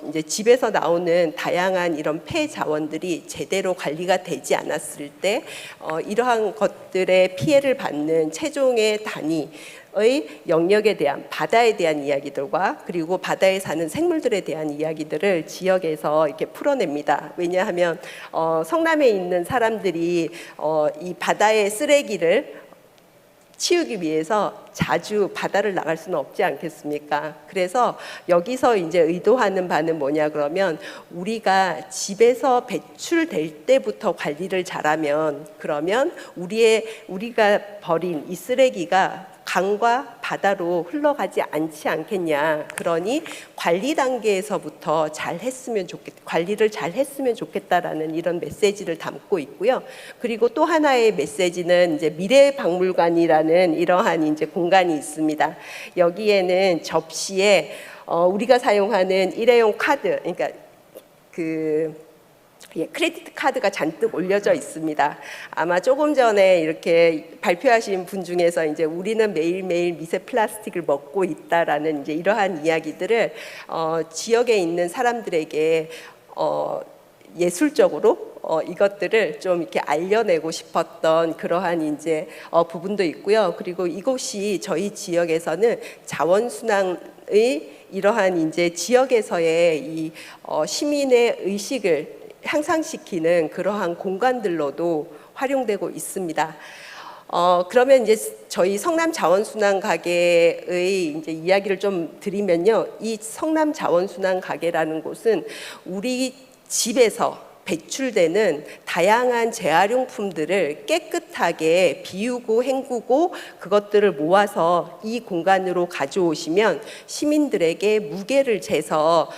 이제 집에서 나오는 다양한 이런 폐 자원들이 제대로 관리가 되지 않았을 때 이러한 것들의 피해를 받는 최종의 단위의 영역에 대한 바다에 대한 이야기들과 그리고 바다에 사는 생물들에 대한 이야기들을 지역에서 이렇게 풀어냅니다. 왜냐하면 성남에 있는 사람들이 이 바다의 쓰레기를 치우기 위해서 자주 바다를 나갈 수는 없지 않겠습니까? 그래서 여기서 이제 의도하는 바는 뭐냐 그러면 우리가 집에서 배출될 때부터 관리를 잘하면 그러면 우리가 버린 이 쓰레기가 강과 바다로 흘러가지 않지 않겠냐. 그러니 관리 단계에서부터 관리를 잘 했으면 좋겠다라는 이런 메시지를 담고 있고요. 그리고 또 하나의 메시지는 이제 미래박물관이라는 이러한 이제 공간이 있습니다. 여기에는 접시에 우리가 사용하는 일회용 카드, 그러니까 크레디트 카드가 잔뜩 올려져 있습니다. 아마 조금 전에 이렇게 발표하신 분 중에서 이제 우리는 매일매일 미세 플라스틱을 먹고 있다라는 이제 이러한 이야기들을 지역에 있는 사람들에게 예술적으로 이것들을 좀 이렇게 알려내고 싶었던 그러한 이제 부분도 있고요. 그리고 이곳이 저희 지역에서는 자원순환의 이러한 이제 지역에서의 이 시민의 의식을 향상시키는 그러한 공간들로도 활용되고 있습니다. 그러면 이제 저희 성남 자원순환 가게의 이제 이야기를 좀 드리면요, 이 성남 자원순환 가게라는 곳은 우리 집에서 배출되는 다양한 재활용품들을 깨끗하게 비우고 헹구고 그것들을 모아서 이 공간으로 가져오시면 시민들에게 무게를 재서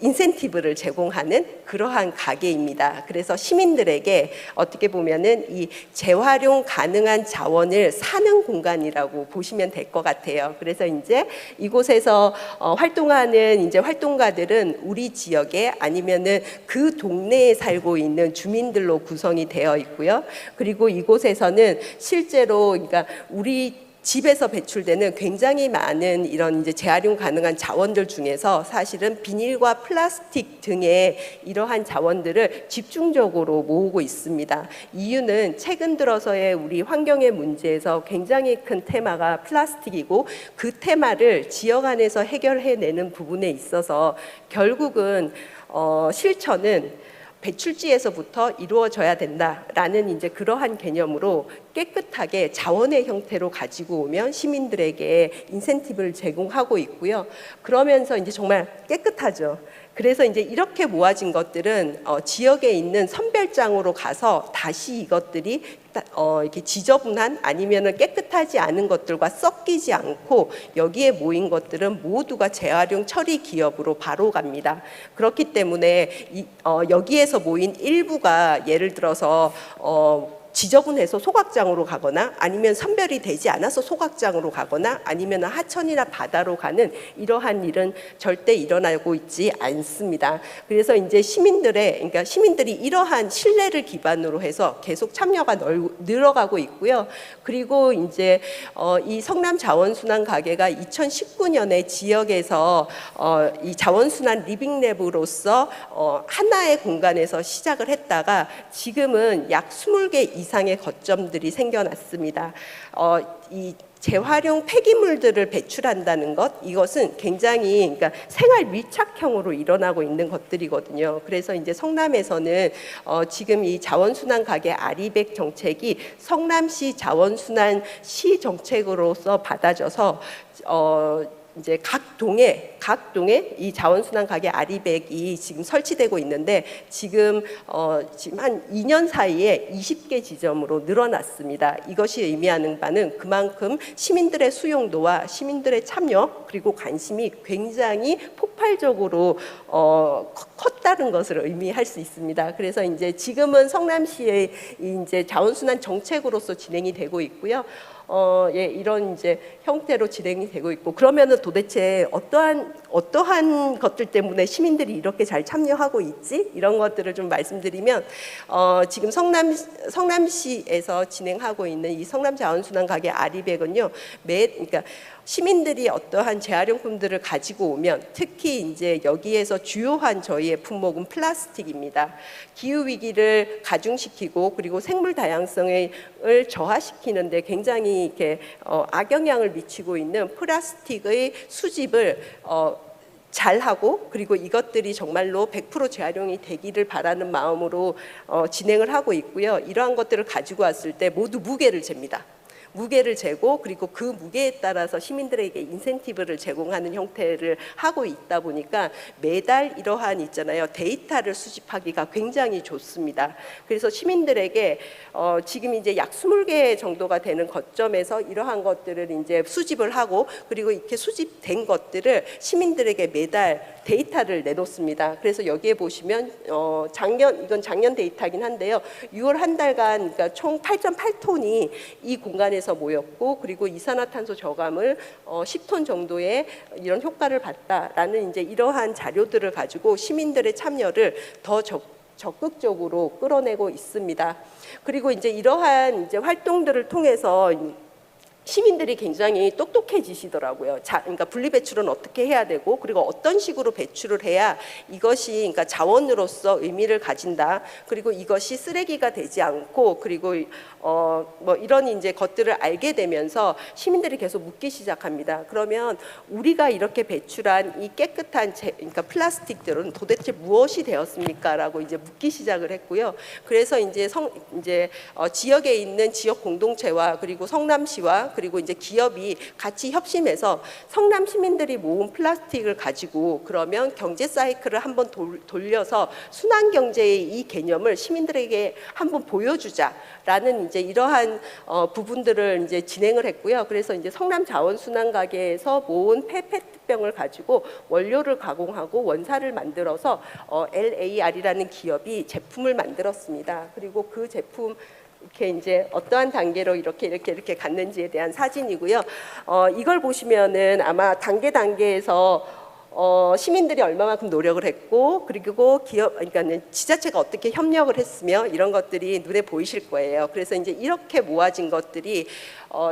인센티브를 제공하는 그러한 가게입니다. 그래서 시민들에게 어떻게 보면은 이 재활용 가능한 자원을 사는 공간이라고 보시면 될 것 같아요. 그래서 이제 이곳에서 활동하는 이제 활동가들은 우리 지역에 아니면은 그 동네에 살고 있는 주민들로 구성이 되어 있고요. 그리고 이곳에서는 실제로 그러니까 우리 집에서 배출되는 굉장히 많은 이런 이제 재활용 가능한 자원들 중에서 사실은 비닐과 플라스틱 등의 이러한 자원들을 집중적으로 모으고 있습니다. 이유는 최근 들어서의 우리 환경의 문제에서 굉장히 큰 테마가 플라스틱이고 그 테마를 지역 안에서 해결해내는 부분에 있어서 결국은 실천은 배출지에서부터 이루어져야 된다라는 이제 그러한 개념으로 깨끗하게 자원의 형태로 가지고 오면 시민들에게 인센티브를 제공하고 있고요. 그러면서 이제 정말 깨끗하죠. 그래서 이제 이렇게 모아진 것들은 지역에 있는 선별장으로 가서 다시 이것들이 이렇게 지저분한 아니면은 깨끗하지 않은 것들과 섞이지 않고 여기에 모인 것들은 모두가 재활용 처리 기업으로 바로 갑니다. 그렇기 때문에 여기에서 모인 일부가 예를 들어서 지저분해서 소각장으로 가거나 아니면 선별이 되지 않아서 소각장으로 가거나 아니면 하천이나 바다로 가는 이러한 일은 절대 일어나고 있지 않습니다. 그래서 이제 그러니까 시민들이 이러한 신뢰를 기반으로 해서 계속 참여가 늘어가고 있고요. 그리고 이제 이 성남 자원순환 가게가 2019년에 지역에서 이 자원순환 리빙랩으로서 하나의 공간에서 시작을 했다가 지금은 약 20개 이상의 거점들이 생겨났습니다. 이 재활용 폐기물들을 배출한다는 것, 이것은 굉장히 그러니까 생활 밀착형으로 일어나고 있는 것들이거든요. 그래서 이제 성남에서는 지금 이 자원순환 가게 아리백 정책이 성남시 자원순환 시 정책으로서 받아져서 이제 각 동에 이 자원순환 가게 아리백이 지금 설치되고 있는데 지금 한 2년 사이에 20개 지점으로 늘어났습니다. 이것이 의미하는 바는 그만큼 시민들의 수용도와 시민들의 참여 그리고 관심이 굉장히 폭발적으로 컸다는 것을 의미할 수 있습니다. 그래서 이제 지금은 성남시의 이제 자원순환 정책으로서 진행이 되고 있고요. 예, 이런 이제 형태로 진행이 되고 있고, 그러면은 도대체 어떠한 것들 때문에 시민들이 이렇게 잘 참여하고 있지? 이런 것들을 좀 말씀드리면, 지금 성남시에서 진행하고 있는 이 성남자원순환 가게 아리백은요, 그러니까 시민들이 어떠한 재활용품들을 가지고 오면, 특히 이제 여기에서 주요한 저희의 품목은 플라스틱입니다. 기후 위기를 가중시키고 그리고 생물 다양성을 저하시키는데 굉장히 이렇게 악영향을 미치고 있는 플라스틱의 수집을 잘하고, 그리고 이것들이 정말로 100% 재활용이 되기를 바라는 마음으로 진행을 하고 있고요. 이러한 것들을 가지고 왔을 때 모두 무게를 잽니다. 무게를 재고, 그리고 그 무게에 따라서 시민들에게 인센티브를 제공하는 형태를 하고 있다 보니까 매달 이러한 있잖아요, 데이터를 수집하기가 굉장히 좋습니다. 그래서 시민들에게 지금 이제 약 20개 정도가 되는 거점에서 이러한 것들을 이제 수집을 하고, 그리고 이렇게 수집된 것들을 시민들에게 매달 데이터를 내놓습니다. 그래서 여기에 보시면 이건 작년 데이터긴 한데요, 6월 한 달간 그러니까 총 8.8톤이 이 공간에서 모였고, 그리고 이산화탄소 저감을 10톤 정도의 이런 효과를 봤다라는 이제 이러한 자료들을 가지고 시민들의 참여를 더 적극적으로 끌어내고 있습니다. 그리고 이제 이러한 이제 활동들을 통해서 시민들이 굉장히 똑똑해지시더라고요. 그러니까 분리배출은 어떻게 해야 되고, 그리고 어떤 식으로 배출을 해야 이것이 그러니까 자원으로서 의미를 가진다. 그리고 이것이 쓰레기가 되지 않고, 그리고 뭐 이런 이제 것들을 알게 되면서 시민들이 계속 묻기 시작합니다. 그러면 우리가 이렇게 배출한 이 깨끗한 그러니까 플라스틱들은 도대체 무엇이 되었습니까?라고 이제 묻기 시작을 했고요. 그래서 이제 지역에 있는 지역 공동체와 그리고 성남시와 그리고 이제 기업이 같이 협심해서 성남 시민들이 모은 플라스틱을 가지고 그러면 경제 사이클을 한번 돌려서 순환 경제의 이 개념을 시민들에게 한번 보여주자라는 이제 이러한 부분들을 이제 진행을 했고요. 그래서 이제 성남 자원순환 가게에서 모은 페트병을 가지고 원료를 가공하고 원사를 만들어서 LAR이라는 기업이 제품을 만들었습니다. 그리고 그 제품 이렇게 이제 어떠한 단계로 이렇게 갔는지에 대한 사진이고요. 이걸 보시면은 아마 단계에서 시민들이 얼마만큼 노력을 했고, 그리고 그러니까 지자체가 어떻게 협력을 했으며 이런 것들이 눈에 보이실 거예요. 그래서 이제 이렇게 모아진 것들이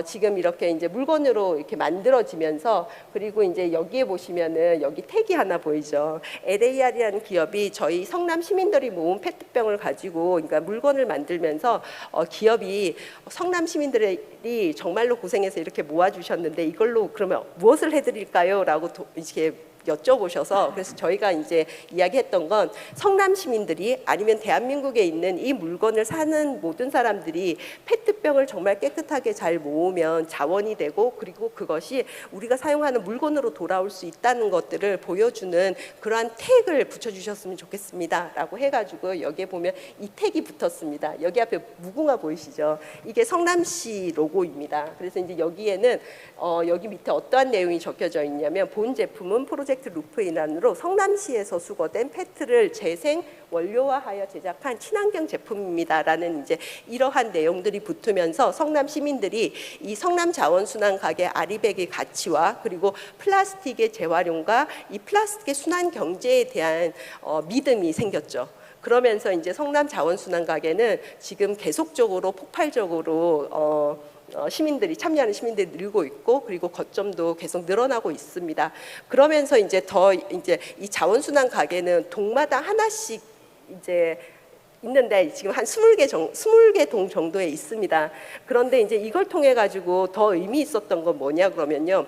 지금 이렇게 이제 물건으로 이렇게 만들어지면서, 그리고 이제 여기에 보시면은 여기 택이 하나 보이죠. LAR이라는 기업이 저희 성남 시민들이 모은 페트병을 가지고 그러니까 물건을 만들면서 기업이 성남 시민들이 정말로 고생해서 이렇게 모아주셨는데 이걸로 그러면 무엇을 해드릴까요? 라고 이렇게 여쭤보셔서, 그래서 저희가 이제 이야기했던 건 성남 시민들이 아니면 대한민국에 있는 이 물건을 사는 모든 사람들이 페트병을 정말 깨끗하게 잘 모으면 자원이 되고, 그리고 그것이 우리가 사용하는 물건으로 돌아올 수 있다는 것들을 보여주는 그러한 택을 붙여주셨으면 좋겠습니다 라고 해가지고 여기에 보면 이 택이 붙었습니다. 여기 앞에 무궁화 보이시죠? 이게 성남시 로고입니다. 그래서 이제 여기에는 여기 밑에 어떠한 내용이 적혀져 있냐면, 본 제품은 프로젝트 루프 인안으로 성남시에서 수거된 페트를 재생 원료화하여 제작한 친환경 제품입니다라는 이제 이러한 내용들이 붙으면서 성남 시민들이 이 성남 자원순환 가게 아리백의 가치와 그리고 플라스틱의 재활용과 이 플라스틱의 순환 경제에 대한 믿음이 생겼죠. 그러면서 이제 성남 자원순환 가게는 지금 계속적으로 폭발적으로 시민들이 참여하는 시민들이 늘고 있고, 그리고 거점도 계속 늘어나고 있습니다. 그러면서 이제 이 자원순환 가게는 동마다 하나씩 이제 있는데 지금 한 20개 동 정도에 있습니다. 그런데 이제 이걸 통해 가지고 더 의미 있었던 건 뭐냐 그러면요,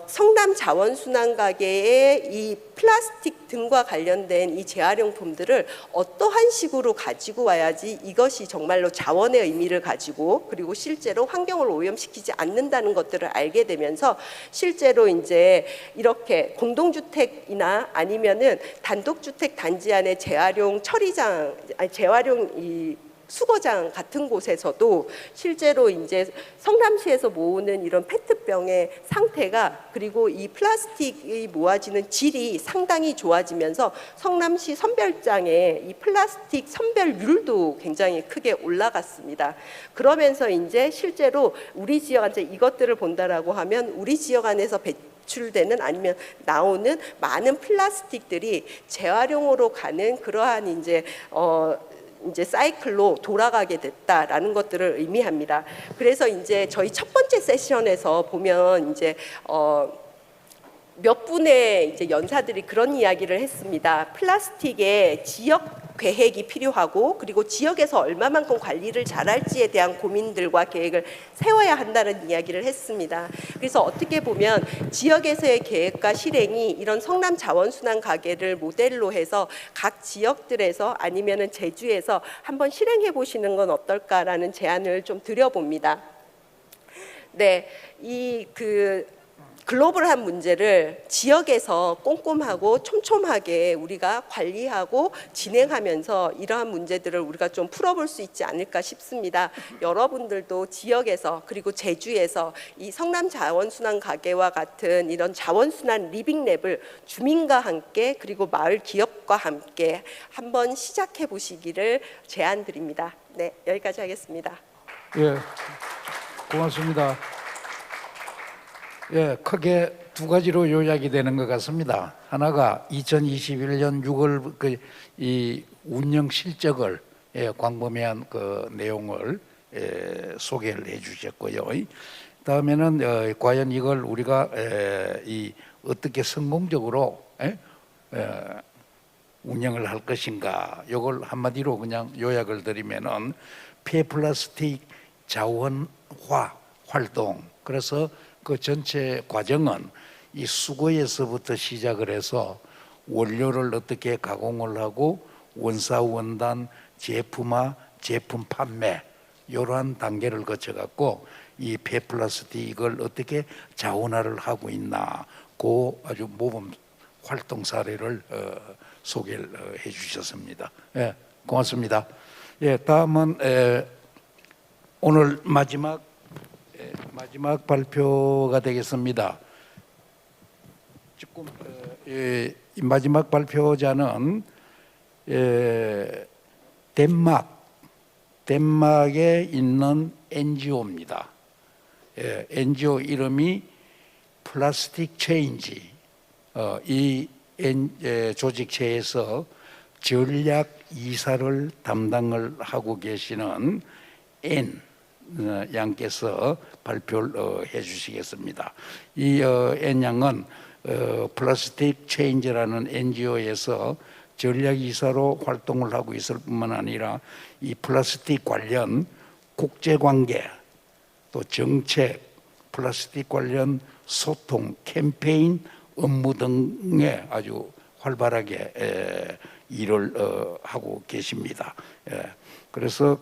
성남 자원순환 가게의 이 플라스틱 등과 관련된 이 재활용품들을 어떠한 식으로 가지고 와야지 이것이 정말로 자원의 의미를 가지고, 그리고 실제로 환경을 오염시키지 않는다는 것들을 알게 되면서 실제로 이제 이렇게 공동주택이나 아니면은 단독주택 단지 안에 재활용 처리장, 재활용 수거장 같은 곳에서도 실제로 이제 성남시에서 모으는 이런 페트병의 상태가 그리고 이 플라스틱이 모아지는 질이 상당히 좋아지면서 성남시 선별장에 이 플라스틱 선별률도 굉장히 크게 올라갔습니다. 그러면서 이제 실제로 우리 지역한테 이것들을 본다라고 하면 우리 지역 안에서 배출되는 아니면 나오는 많은 플라스틱들이 재활용으로 가는 그러한 이제 사이클로 돌아가게 됐다라는 것들을 의미합니다. 그래서 이제 저희 첫 번째 세션에서 보면 이제 몇 분의 이제 연사들이 그런 이야기를 했습니다. 플라스틱의 지역 계획이 필요하고 그리고 지역에서 얼마만큼 관리를 잘할지에 대한 고민들과 계획을 세워야 한다는 이야기를 했습니다. 그래서 어떻게 보면 지역에서의 계획과 실행이 이런 성남 자원순환 가게를 모델로 해서 각 지역들에서 아니면은 제주에서 한번 실행해 보시는 건 어떨까라는 제안을 좀 드려봅니다. 네, 글로벌한 문제를 지역에서 꼼꼼하고 촘촘하게 우리가 관리하고 진행하면서 이러한 문제들을 우리가 좀 풀어볼 수 있지 않을까 싶습니다. 여러분들도 지역에서 그리고 제주에서 이 성남 자원순환 가게와 같은 이런 자원순환 리빙랩을 주민과 함께 그리고 마을 기업과 함께 한번 시작해 보시기를 제안드립니다. 네, 여기까지 하겠습니다. 예, 고맙습니다. 예, 크게 두 가지로 요약이 되는 것 같습니다. 하나가 2021년 6월 이 운영 실적을 광범위한 그 내용을 소개를 해주셨고요. 다음에는 과연 이걸 우리가 어떻게 성공적으로 운영을 할 것인가. 이걸 한마디로 그냥 요약을 드리면은 폐플라스틱 자원화 활동. 그래서 그 전체 과정은 이 수거에서부터 시작을 해서 원료를 어떻게 가공을 하고 원사 원단 제품화 제품 판매 이러한 단계를 거쳐 갖고 이 폐플라스틱을 어떻게 자원화를 하고 있나 그 아주 모범 활동 사례를 소개를 해 주셨습니다. 예, 고맙습니다. 예, 다음은 오늘 마지막 발표가 되겠습니다. 조금 이 마지막 발표자는 덴마크에 있는 NGO입니다. NGO 이름이 플라스틱 체인지. 이 조직체에서 전략 이사를 담당을 하고 계시는 N 양께서 발표를 해주시겠습니다. 이 N 양은 플라스틱 체인지라는 NGO에서 전략이사로 활동을 하고 있을 뿐만 아니라 이 플라스틱 관련 국제관계 또 정책, 플라스틱 관련 소통, 캠페인 업무 등에 아주 활발하게 일을 하고 계십니다. 그래서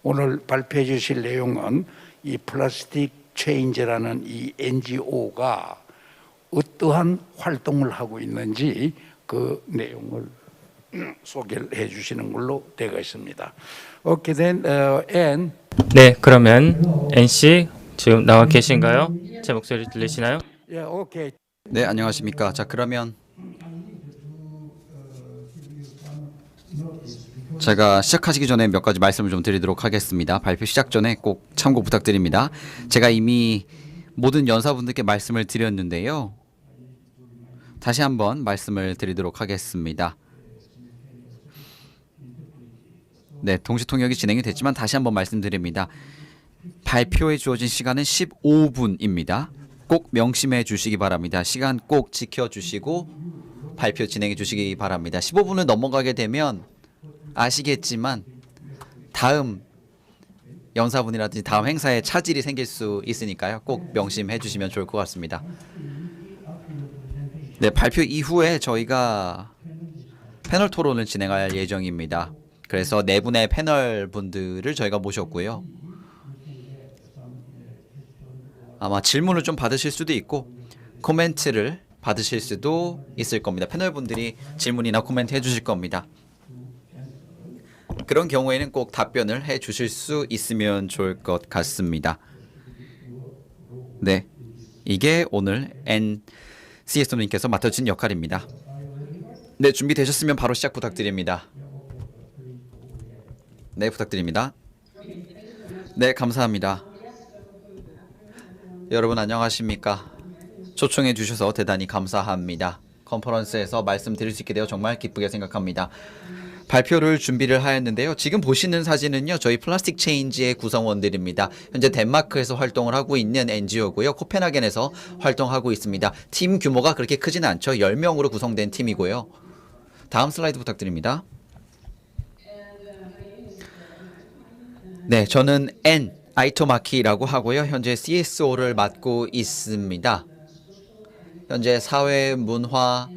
오늘 발표해 주실 내용은 이 플라스틱 체인지라는 이 NGO가 어떠한 활동을 하고 있는지 그 내용을 소개를 해 주시는 걸로 되어 있습니다. 오케이, then, N. 네, 그러면 NC 지금 나와 계신가요? 제 목소리 들리시나요? 예, 오케이. 네, 안녕하십니까. 자, 그러면 제가 시작하시기 전에 몇 가지 말씀을 좀 드리도록 하겠습니다. 발표 시작 전에 꼭 참고 부탁드립니다. 제가 이미 모든 연사분들께 말씀을 드렸는데요. 다시 한번 말씀을 드리도록 하겠습니다. 네, 동시 통역이 진행이 됐지만 다시 한번 말씀드립니다. 발표에 주어진 시간은 15분입니다. 꼭 명심해 주시기 바랍니다. 시간 꼭 지켜주시고 발표 진행해 주시기 바랍니다. 15분을 넘어가게 되면 아시겠지만 다음 연사분이라든지 다음 행사에 차질이 생길 수 있으니까요. 꼭 명심해 주시면 좋을 것 같습니다. 네, 발표 이후에 저희가 패널 토론을 진행할 예정입니다. 그래서 네 분의 패널 분들을 저희가 모셨고요. 아마 질문을 좀 받으실 수도 있고 코멘트를 받으실 수도 있을 겁니다. 패널 분들이 질문이나 코멘트 해주실 겁니다. 그런 경우에는 꼭 답변을 해 주실 수 있으면 좋을 것 같습니다. 네, 이게 오늘 CSO님께서 맡아주신 역할입니다. 네, 준비되셨으면 바로 시작 부탁드립니다. 네, 부탁드립니다. 네, 감사합니다. 여러분 안녕하십니까? 초청해 주셔서 대단히 감사합니다. 컨퍼런스에서 말씀드릴 수 있게 되어 정말 기쁘게 생각합니다. 발표를 준비를 하였는데요. 지금 보시는 사진은요, 저희 플라스틱 체인지의 구성원들입니다. 현재 덴마크에서 활동을 하고 있는 NGO고요. 코펜하겐에서 활동하고 있습니다. 팀 규모가 그렇게 크지는 않죠. 10명으로 구성된 팀이고요. 다음 슬라이드 부탁드립니다. 네, 저는 아이토마키라고 하고요. 현재 CSO를 맡고 있습니다. 현재 사회 문화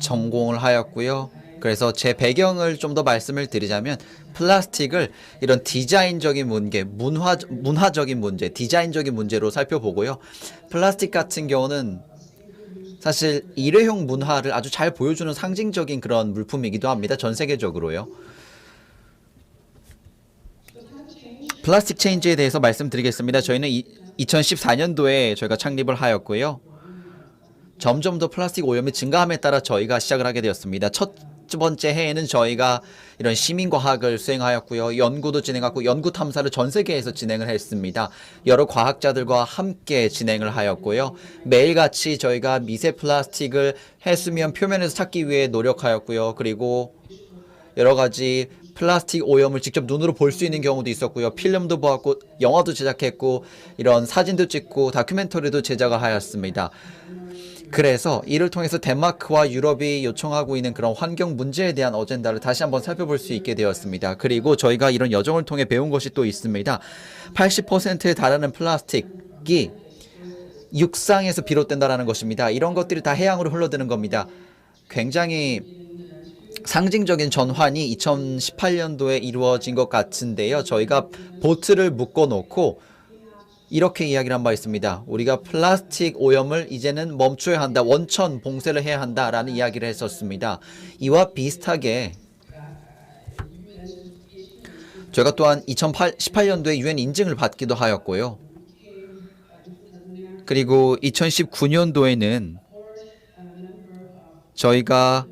전공을 하였고요. 그래서 제 배경을 좀 더 말씀을 드리자면 플라스틱을 이런 디자인적인 문제, 문화적인 문제, 디자인적인 문제로 살펴보고요. 플라스틱 같은 경우는 사실 일회용 문화를 아주 잘 보여주는 상징적인 그런 물품이기도 합니다. 전 세계적으로요. 플라스틱 체인지에 대해서 말씀드리겠습니다. 저희는 2014년도에 저희가 창립을 하였고요. 점점 더 플라스틱 오염이 증가함에 따라 저희가 시작을 하게 되었습니다. 첫 번째 해에는 저희가 이런 시민과학을 수행하였고요. 연구도 진행하고 연구 탐사를 전 세계에서 진행을 했습니다. 여러 과학자들과 함께 진행을 하였고요. 매일같이 저희가 미세 플라스틱을 해수면 표면에서 찾기 위해 노력하였고요. 그리고 여러 가지 플라스틱 오염을 직접 눈으로 볼 수 있는 경우도 있었고요. 필름도 보았고 영화도 제작했고 이런 사진도 찍고 다큐멘터리도 제작을 하였습니다. 그래서 이를 통해서 덴마크와 유럽이 요청하고 있는 그런 환경 문제에 대한 어젠다를 다시 한번 살펴볼 수 있게 되었습니다. 그리고 저희가 이런 여정을 통해 배운 것이 또 있습니다. 80%에 달하는 플라스틱이 육상에서 비롯된다는 것입니다. 이런 것들이 다 해양으로 흘러드는 겁니다. 굉장히 상징적인 전환이 2018년도에 이루어진 것 같은데요. 저희가 보트를 묶어놓고 이렇게 이야기를 한 바 있습니다. 우리가 플라스틱 오염을 이제는 멈춰야 한다. 원천 봉쇄를 해야 한다라는 이야기를 했었습니다. 이와 비슷하게 저희가 또한 2018년도에 UN 인증을 받기도 하였고요. 그리고 2019년도에는 저희가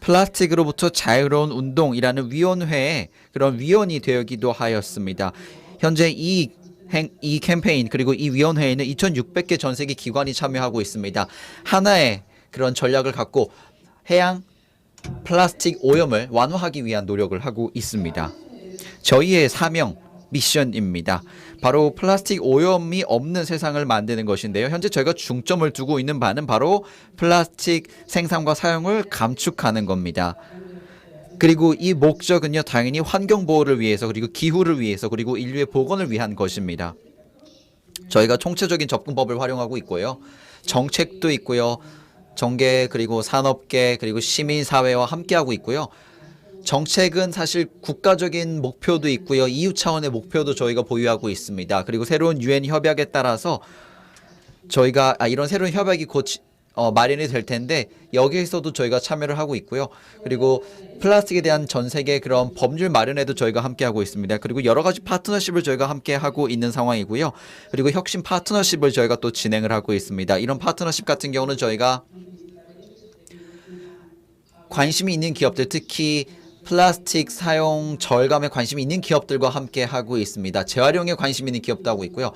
플라스틱으로부터 자유로운 운동이라는 위원회에 그런 위원이 되기도 하였습니다. 현재 이 캠페인 그리고 이 위원회에는 2,600개 전 세계 기관이 참여하고 있습니다. 하나의 그런 전략을 갖고 해양 플라스틱 오염을 완화하기 위한 노력을 하고 있습니다. 저희의 사명 미션입니다. 바로 플라스틱 오염이 없는 세상을 만드는 것인데요. 현재 저희가 중점을 두고 있는 바는 바로 플라스틱 생산과 사용을 감축하는 겁니다. 그리고 이 목적은요, 당연히 환경 보호를 위해서 그리고 기후를 위해서 그리고 인류의 복원을 위한 것입니다. 저희가 총체적인 접근법을 활용하고 있고요. 정책도 있고요. 정계 그리고 산업계 그리고 시민사회와 함께하고 있고요. 정책은 사실 국가적인 목표도 있고요. EU 차원의 목표도 저희가 보유하고 있습니다. 그리고 새로운 UN 협약에 따라서 저희가 이런 새로운 협약이 곧 마련이 될 텐데 여기에서도 저희가 참여를 하고 있고요. 그리고 플라스틱에 대한 전 세계 그런 법률 마련에도 저희가 함께 하고 있습니다. 그리고 여러 가지 파트너십을 저희가 함께 하고 있는 상황이고요. 그리고 혁신 파트너십을 저희가 또 진행을 하고 있습니다. 이런 파트너십 같은 경우는 저희가 관심이 있는 기업들, 특히 플라스틱 사용 절감에 관심이 있는 기업들과 함께 하고 있습니다. 재활용에 관심 있는 기업도 하고 있고요.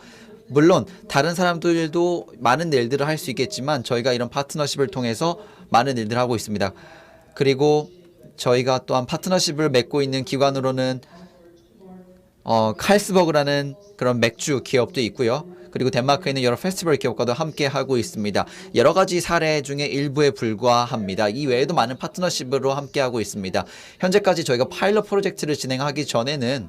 물론 다른 사람들도 많은 일들을 할 수 있겠지만 저희가 이런 파트너십을 통해서 많은 일들을 하고 있습니다. 그리고 저희가 또한 파트너십을 맺고 있는 기관으로는 칼스버그라는 그런 맥주 기업도 있고요. 그리고 덴마크에 있는 여러 페스티벌 기업과도 함께 하고 있습니다. 여러 가지 사례 중에 일부에 불과합니다. 이 외에도 많은 파트너십으로 함께 하고 있습니다. 현재까지 저희가 파일럿 프로젝트를 진행하기 전에는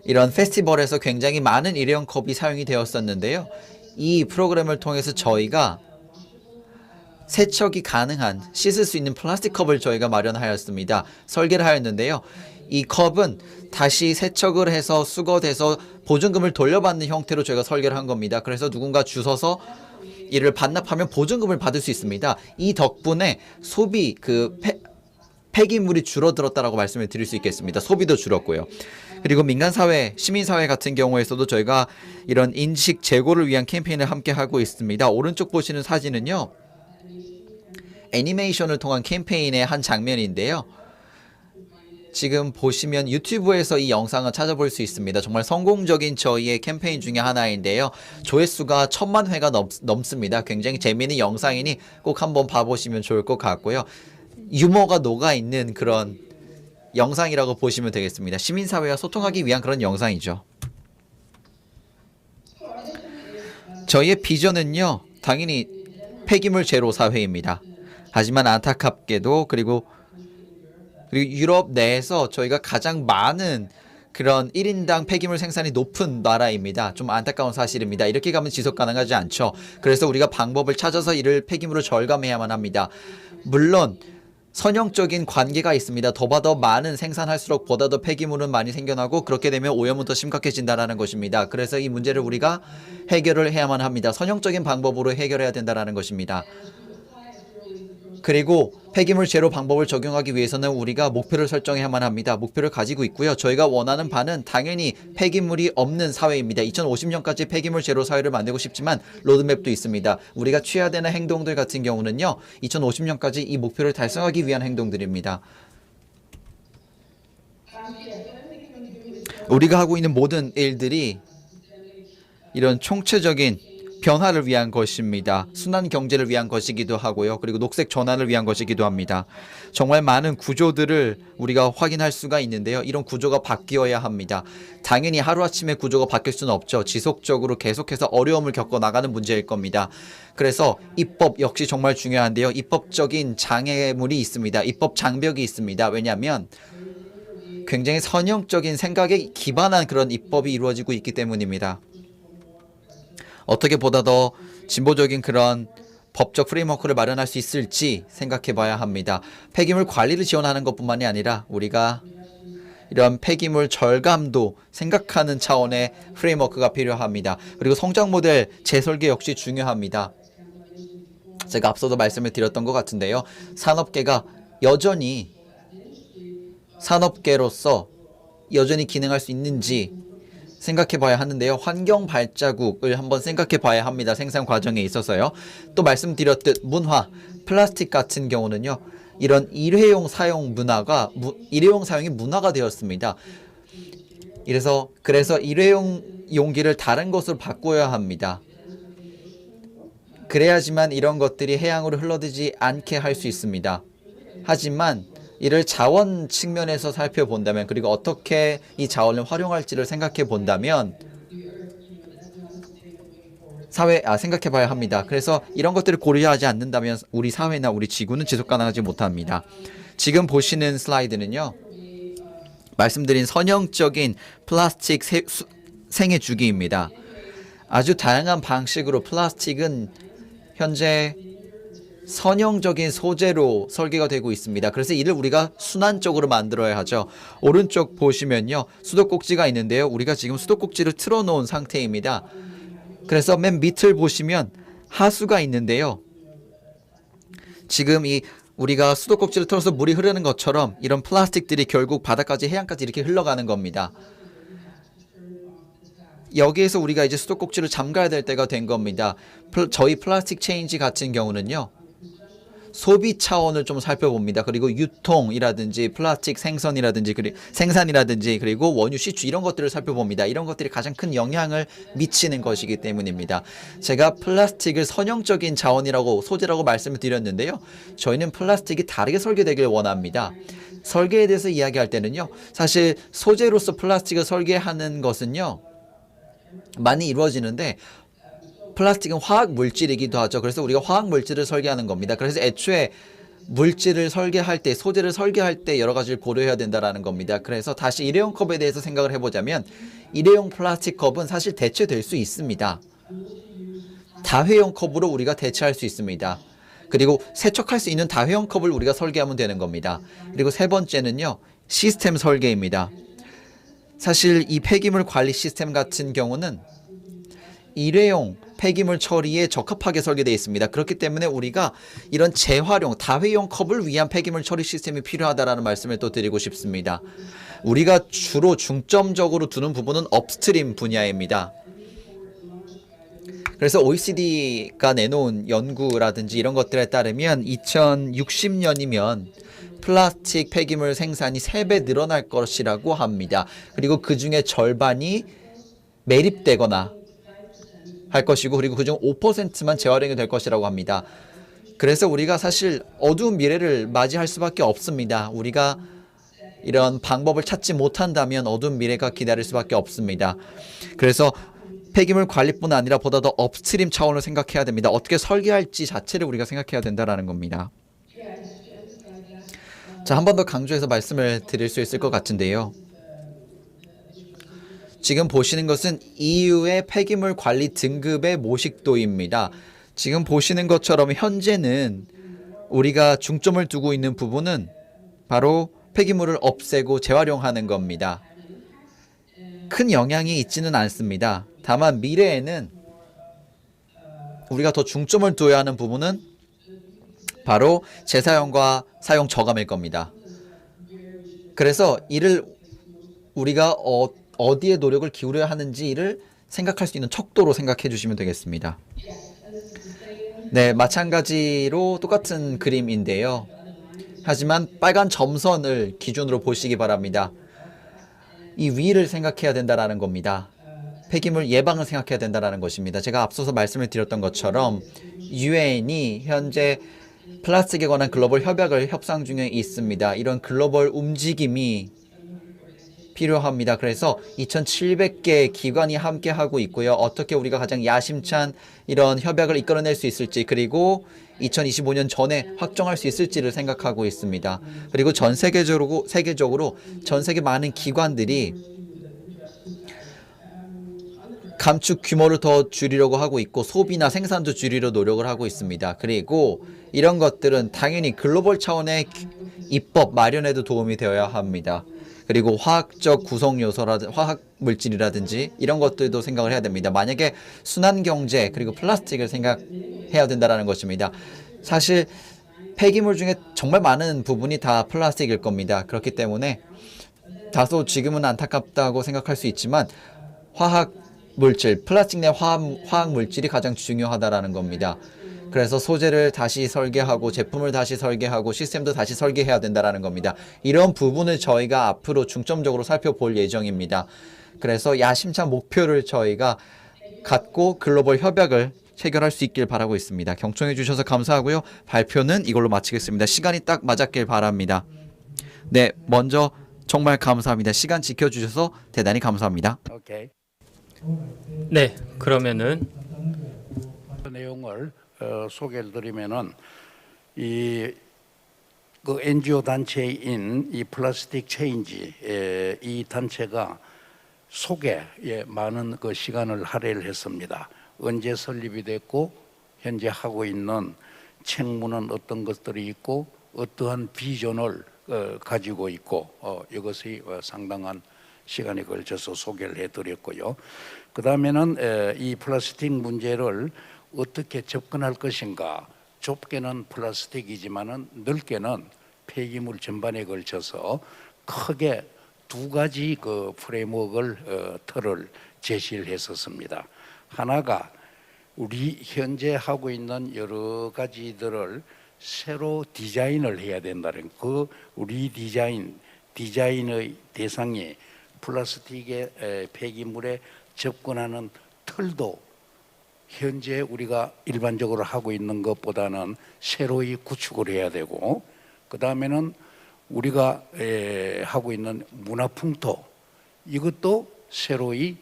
이런 페스티벌에서 굉장히 많은 일회용 컵이 사용이 되었었는데요. 이 프로그램을 통해서 저희가 세척이 가능한 씻을 수 있는 플라스틱 컵을 저희가 마련하였습니다. 설계를 하였는데요. 이 컵은 다시 세척을 해서 수거돼서 보증금을 돌려받는 형태로 저희가 설계를 한 겁니다. 그래서 누군가 주워서 이를 반납하면 보증금을 받을 수 있습니다. 이 덕분에 소비 폐기물이 줄어들었다라고 말씀을 드릴 수 있겠습니다. 소비도 줄었고요. 그리고 민간사회, 시민사회 같은 경우에서도 저희가 이런 인식 제고를 위한 캠페인을 함께 하고 있습니다. 오른쪽 보시는 사진은요, 애니메이션을 통한 캠페인의 한 장면인데요. 지금 보시면 유튜브에서 이 영상을 찾아볼 수 있습니다. 정말 성공적인 저희의 캠페인 중에 하나인데요. 조회수가 1000만 회가 넘습니다. 굉장히 재미있는 영상이니 꼭 한번 봐보시면 좋을 것 같고요. 유머가 녹아있는 그런 영상이라고 보시면 되겠습니다. 시민사회와 소통하기 위한 그런 영상이죠. 저희의 비전은요, 당연히 폐기물 제로 사회입니다. 하지만 안타깝게도 그리고 유럽 내에서 저희가 가장 많은 그런 1인당 폐기물 생산이 높은 나라입니다. 좀 안타까운 사실입니다. 이렇게 가면 지속 가능하지 않죠. 그래서 우리가 방법을 찾아서 이를 폐기물을 절감해야만 합니다. 물론 선형적인 관계가 있습니다. 더 많은 생산할수록 보다 더 폐기물은 많이 생겨나고 그렇게 되면 오염은 더 심각해진다는 것입니다. 그래서 이 문제를 우리가 해결을 해야만 합니다. 선형적인 방법으로 해결해야 된다는 것입니다. 그리고 폐기물 제로 방법을 적용하기 위해서는 우리가 목표를 설정해야만 합니다. 목표를 가지고 있고요. 저희가 원하는 바는 당연히 폐기물이 없는 사회입니다. 2050년까지 폐기물 제로 사회를 만들고 싶지만 로드맵도 있습니다. 우리가 취해야 되는 행동들 같은 경우는요, 2050년까지 이 목표를 달성하기 위한 행동들입니다. 우리가 하고 있는 모든 일들이 이런 총체적인 변화를 위한 것입니다. 순환 경제를 위한 것이기도 하고요. 그리고 녹색 전환을 위한 것이기도 합니다. 정말 많은 구조들을 우리가 확인할 수가 있는데요. 이런 구조가 바뀌어야 합니다. 당연히 하루아침에 구조가 바뀔 수는 없죠. 지속적으로 계속해서 어려움을 겪어 나가는 문제일 겁니다. 그래서 입법 역시 정말 중요한데요. 입법적인 장애물이 있습니다. 입법 장벽이 있습니다. 왜냐하면 굉장히 선형적인 생각에 기반한 그런 입법이 이루어지고 있기 때문입니다. 어떻게 보다 더 진보적인 그런 법적 프레임워크를 마련할 수 있을지 생각해 봐야 합니다. 폐기물 관리를 지원하는 것뿐만이 아니라 우리가 이런 폐기물 절감도 생각하는 차원의 프레임워크가 필요합니다. 그리고 성장 모델 재설계 역시 중요합니다. 제가 앞서도 말씀을 드렸던 것 같은데요. 산업계가 여전히 산업계로서 여전히 기능할 수 있는지 생각해 봐야 하는데요. 환경 발자국을 한번 생각해 봐야 합니다. 생산 과정에 있어서요. 또 말씀드렸듯 문화, 플라스틱 같은 경우는요. 이런 일회용 사용이 문화가 되었습니다. 그래서 일회용 용기를 다른 것으로 바꿔야 합니다. 그래야지만 이런 것들이 해양으로 흘러들지 않게 할 수 있습니다. 하지만 이를 자원 측면에서 살펴본다면, 그리고 어떻게 이 자원을 활용할지를 생각해 본다면 생각해 봐야 합니다. 그래서 이런 것들을 고려하지 않는다면 우리 사회나 우리 지구는 지속 가능하지 못합니다. 지금 보시는 슬라이드는요, 말씀드린 선형적인 플라스틱 생애 주기입니다. 아주 다양한 방식으로 플라스틱은 현재 선형적인 소재로 설계가 되고 있습니다. 그래서 이를 우리가 순환적으로 만들어야 하죠. 오른쪽 보시면요, 수도꼭지가 있는데요. 우리가 지금 수도꼭지를 틀어놓은 상태입니다. 그래서 맨 밑을 보시면 하수가 있는데요. 지금 우리가 수도꼭지를 틀어서 물이 흐르는 것처럼 이런 플라스틱들이 결국 바다까지, 해양까지 이렇게 흘러가는 겁니다. 여기에서 우리가 이제 수도꼭지를 잠가야 될 때가 된 겁니다. 저희 플라스틱 체인지 같은 경우는요, 소비 차원을 좀 살펴봅니다. 그리고 유통이라든지 플라스틱 생산이라든지 그리고 원유 시추, 이런 것들을 살펴봅니다. 이런 것들이 가장 큰 영향을 미치는 것이기 때문입니다. 제가 플라스틱을 선형적인 자원이라고, 소재라고 말씀을 드렸는데요. 저희는 플라스틱이 다르게 설계되길 원합니다. 설계에 대해서 이야기할 때는요, 사실 소재로서 플라스틱을 설계하는 것은요, 많이 이루어지는데 플라스틱은 화학 물질이기도 하죠. 그래서 우리가 화학 물질을 설계하는 겁니다. 그래서 애초에 물질을 설계할 때, 소재를 설계할 때 여러 가지를 고려해야 된다는 겁니다. 그래서 다시 일회용 컵에 대해서 생각을 해보자면, 일회용 플라스틱 컵은 사실 대체될 수 있습니다. 다회용 컵으로 우리가 대체할 수 있습니다. 그리고 세척할 수 있는 다회용 컵을 우리가 설계하면 되는 겁니다. 그리고 세 번째는요, 시스템 설계입니다. 사실 이 폐기물 관리 시스템 같은 경우는 일회용 폐기물 처리에 적합하게 설계되어 있습니다. 그렇기 때문에 우리가 이런 재활용, 다회용 컵을 위한 폐기물 처리 시스템이 필요하다라는 말씀을 또 드리고 싶습니다. 우리가 주로 중점적으로 두는 부분은 업스트림 분야입니다. 그래서 OECD가 내놓은 연구라든지 이런 것들에 따르면 2060년이면 플라스틱 폐기물 생산이 3배 늘어날 것이라고 합니다. 그리고 그 중에 절반이 매립되거나 할 것이고, 그리고 그중 5%만 재활용이 될 것이라고 합니다. 그래서 우리가 사실 어두운 미래를 맞이할 수밖에 없습니다. 우리가 이런 방법을 찾지 못한다면 어두운 미래가 기다릴 수밖에 없습니다. 그래서 폐기물 관리뿐 아니라 보다 더 업스트림 차원을 생각해야 됩니다. 어떻게 설계할지 자체를 우리가 생각해야 된다는 겁니다. 자, 한 번 더 강조해서 말씀을 드릴 수 있을 것 같은데요. 지금 보시는 것은 EU의 폐기물 관리 등급의 모식도입니다. 지금 보시는 것처럼 현재는 우리가 중점을 두고 있는 부분은 바로 폐기물을 없애고 재활용하는 겁니다. 큰 영향이 있지는 않습니다. 다만 미래에는 우리가 더 중점을 둬야 하는 부분은 바로 재사용과 사용 저감일 겁니다. 그래서 이를 우리가 어디에 노력을 기울여야 하는지를 생각할 수 있는 척도로 생각해 주시면 되겠습니다. 네, 마찬가지로 똑같은 그림인데요. 하지만 빨간 점선을 기준으로 보시기 바랍니다. 이 위를 생각해야 된다는 겁니다. 폐기물 예방을 생각해야 된다는 것입니다. 제가 앞서서 말씀을 드렸던 것처럼 유엔이 현재 플라스틱에 관한 글로벌 협약을 협상 중에 있습니다. 이런 글로벌 움직임이 필요합니다. 그래서 2,700개 기관이 함께 하고 있고요. 어떻게 우리가 가장 야심찬 이런 협약을 이끌어낼 수 있을지, 그리고 2025년 전에 확정할 수 있을지를 생각하고 있습니다. 그리고 전 세계적으로 전 세계 많은 기관들이 감축 규모를 더 줄이려고 하고 있고 소비나 생산도 줄이려 노력을 하고 있습니다. 그리고 이런 것들은 당연히 글로벌 차원의 입법 마련에도 도움이 되어야 합니다. 그리고 화학적 구성 요소라든지 화학 물질이라든지 이런 것들도 생각을 해야 됩니다. 만약에 순환 경제 그리고 플라스틱을 생각해야 된다는 것입니다. 사실 폐기물 중에 정말 많은 부분이 다 플라스틱일 겁니다. 그렇기 때문에 다소 지금은 안타깝다고 생각할 수 있지만 화학 물질, 플라스틱 내 화학 물질이 가장 중요하다라는 겁니다. 그래서 소재를 다시 설계하고 제품을 다시 설계하고 시스템도 다시 설계해야 된다라는 겁니다. 이런 부분을 저희가 앞으로 중점적으로 살펴볼 예정입니다. 그래서 야심찬 목표를 저희가 갖고 글로벌 협약을 체결할 수 있길 바라고 있습니다. 경청해 주셔서 감사하고요. 발표는 이걸로 마치겠습니다. 시간이 딱 맞았길 바랍니다. 네, 먼저 정말 감사합니다. 시간 지켜주셔서 대단히 감사합니다. 오케이. 네, 그러면은 그 내용을 소개를 드리면은 그 NGO 단체인 이 플라스틱 체인지 이 단체가 소개에 많은 그 시간을 할애를 했습니다. 언제 설립이 됐고 현재 하고 있는 책무는 어떤 것들이 있고 어떠한 비전을 가지고 있고 이것이 상당한 시간에 걸쳐서 소개를 해드렸고요. 그 다음에는 이 플라스틱 문제를 어떻게 접근할 것인가. 좁게는 플라스틱이지만은 넓게는 폐기물 전반에 걸쳐서 크게 두 가지 그 프레임워크를 틀을 제시를 했었습니다. 하나가 우리 현재 하고 있는 여러 가지들을 새로 디자인을 해야 된다는 그 우리 디자인의 대상이 플라스틱의 폐기물에 접근하는 틀도 현재 우리가 일반적으로 하고 있는 것보다는 새로이 구축을 해야 되고, 그 다음에는 우리가 하고 있는 문화풍토 이것도 새로이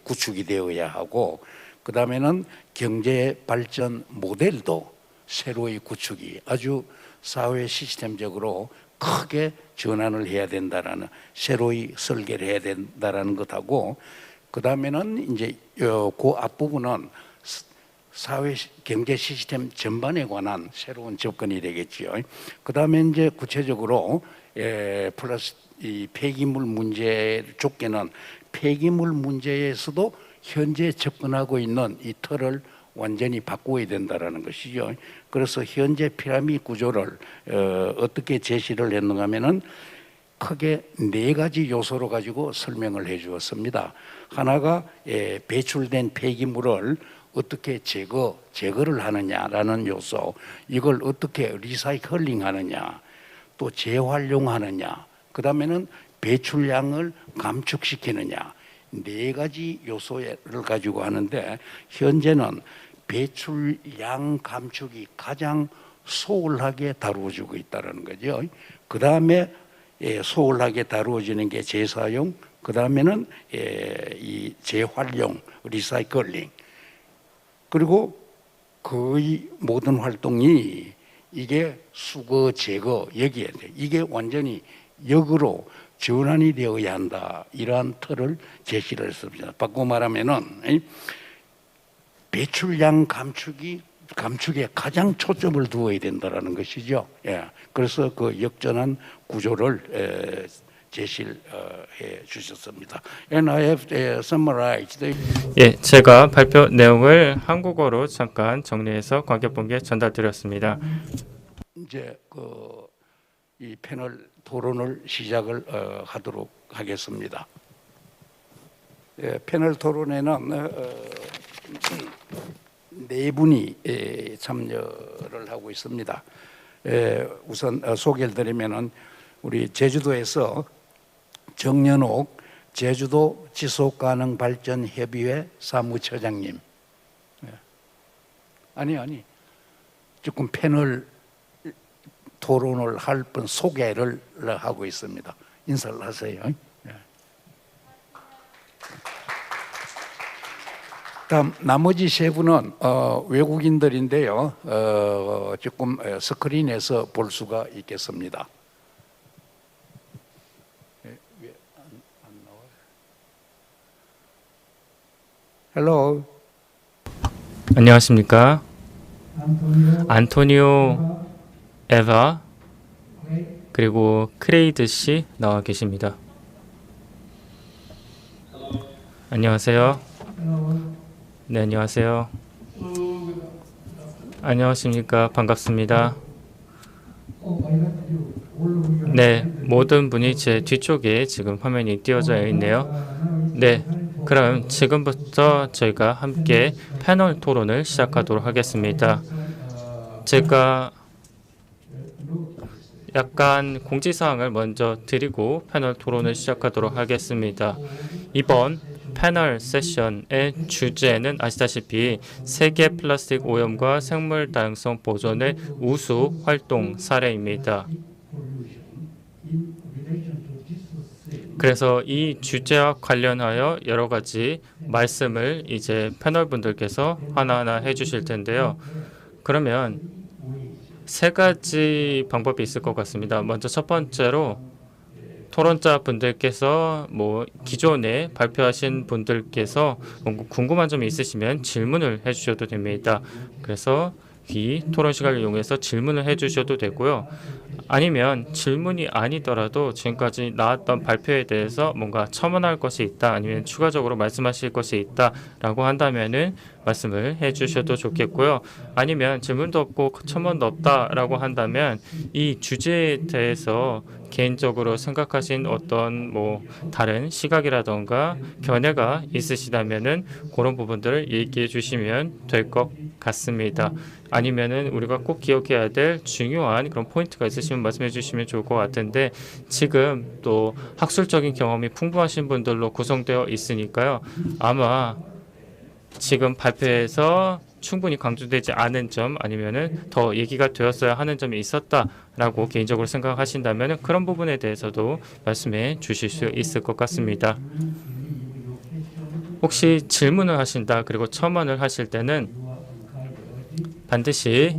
구축이 되어야 하고, 그 다음에는 경제 발전 모델도 새로이 구축이 아주 사회 시스템적으로 크게 전환을 해야 된다라는, 새로이 설계를 해야 된다라는 것하고, 그 다음에는 이제 그 앞부분은 사회 경제 시스템 전반에 관한 새로운 접근이 되겠지요. 그 다음에 이제 구체적으로 플러스 이 폐기물 문제 좁게는 폐기물 문제에서도 현재 접근하고 있는 이 틀을 완전히 바꾸어야 된다라는 것이죠. 그래서 현재 피라미드 구조를 어떻게 제시를 했는가 하면은 크게 네 가지 요소로 가지고 설명을 해 주었습니다. 하나가 배출된 폐기물을 어떻게 제거를 하느냐라는 요소, 이걸 어떻게 리사이클링 하느냐, 또 재활용하느냐, 그 다음에는 배출량을 감축시키느냐, 네 가지 요소를 가지고 하는데 현재는 배출량 감축이 가장 소홀하게 다루어지고 있다는 거죠. 그 다음에 소홀하게 다루어지는 게 재사용, 그 다음에는 이 재활용, 리사이클링. 그리고 거의 모든 활동이 이게 수거, 제거, 여기에 이게 완전히 역으로 전환이 되어야 한다. 이러한 틀을 제시를 했습니다. 바꿔 말하면은 배출량 감축에 가장 초점을 두어야 된다라는 것이죠. 예. 그래서 그 역전한 구조를 제시를 해 주셨습니다. And I have summarized. 예, 제가 발표 내용을 한국어로 잠깐 정리해서 관객분께 전달드렸습니다. 이제 이 패널 토론을 시작을 하도록 하겠습니다. 예, 패널 토론에는 네 분이 참여를 하고 있습니다. 우선 소개를 드리면은 우리 제주도에서 정연옥 제주도 지속가능발전협의회 사무처장님. 아니 조금 패널 토론을 할 분 소개를 하고 있습니다. 인사를 하세요. 다음 나머지 세 분은 외국인들인데요. 조금 스크린에서 볼 수가 있겠습니다. Hello. 안녕하십니까? 안토니오 에바 그리고 크레이드 씨 나와 계십니다. 안녕하세요. 네, 안녕하세요. 안녕하십니까? 반갑습니다. 네, 모든 분이 제 뒤쪽에 지금 화면이 띄워져 있네요. 네, 그럼 지금부터 저희가 함께 패널 토론을 시작하도록 하겠습니다. 제가 약간 공지사항을 먼저 드리고 패널 토론을 시작하도록 하겠습니다. 이번 패널 세션의 주제는 아시다시피 세계 플라스틱 오염과 생물 다양성 보존의 우수 활동 사례입니다. 그래서 이 주제와 관련하여 여러 가지 말씀을 이제 패널 분들께서 하나하나 해주실 텐데요. 그러면 세 가지 방법이 있을 것 같습니다. 먼저 첫 번째로 토론자 분들께서 기존에 발표하신 분들께서 뭔가 궁금한 점이 있으시면 질문을 해주셔도 됩니다. 그래서 이 토론 시간을 이용해서 질문을 해주셔도 되고요. 아니면 질문이 아니더라도 지금까지 나왔던 발표에 대해서 뭔가 첨언할 것이 있다, 아니면 추가적으로 말씀하실 것이 있다라고 한다면은 말씀을 해주셔도 좋겠고요. 아니면 질문도 없고 첨언도 없다라고 한다면 이 주제에 대해서 개인적으로 생각하신 어떤 다른 시각이라던가 견해가 있으시다면은 그런 부분들을 얘기해 주시면 될 것 같습니다. 아니면은 우리가 꼭 기억해야 될 중요한 그런 포인트가 있으시면 말씀해 주시면 좋을 것 같은데, 지금 또 학술적인 경험이 풍부하신 분들로 구성되어 있으니까요. 아마 지금 발표에서 충분히 강조되지 않은 점, 아니면은 더 얘기가 되었어야 하는 점이 있었다라고 개인적으로 생각하신다면 그런 부분에 대해서도 말씀해 주실 수 있을 것 같습니다. 혹시 질문을 하신다, 그리고 첨언을 하실 때는 반드시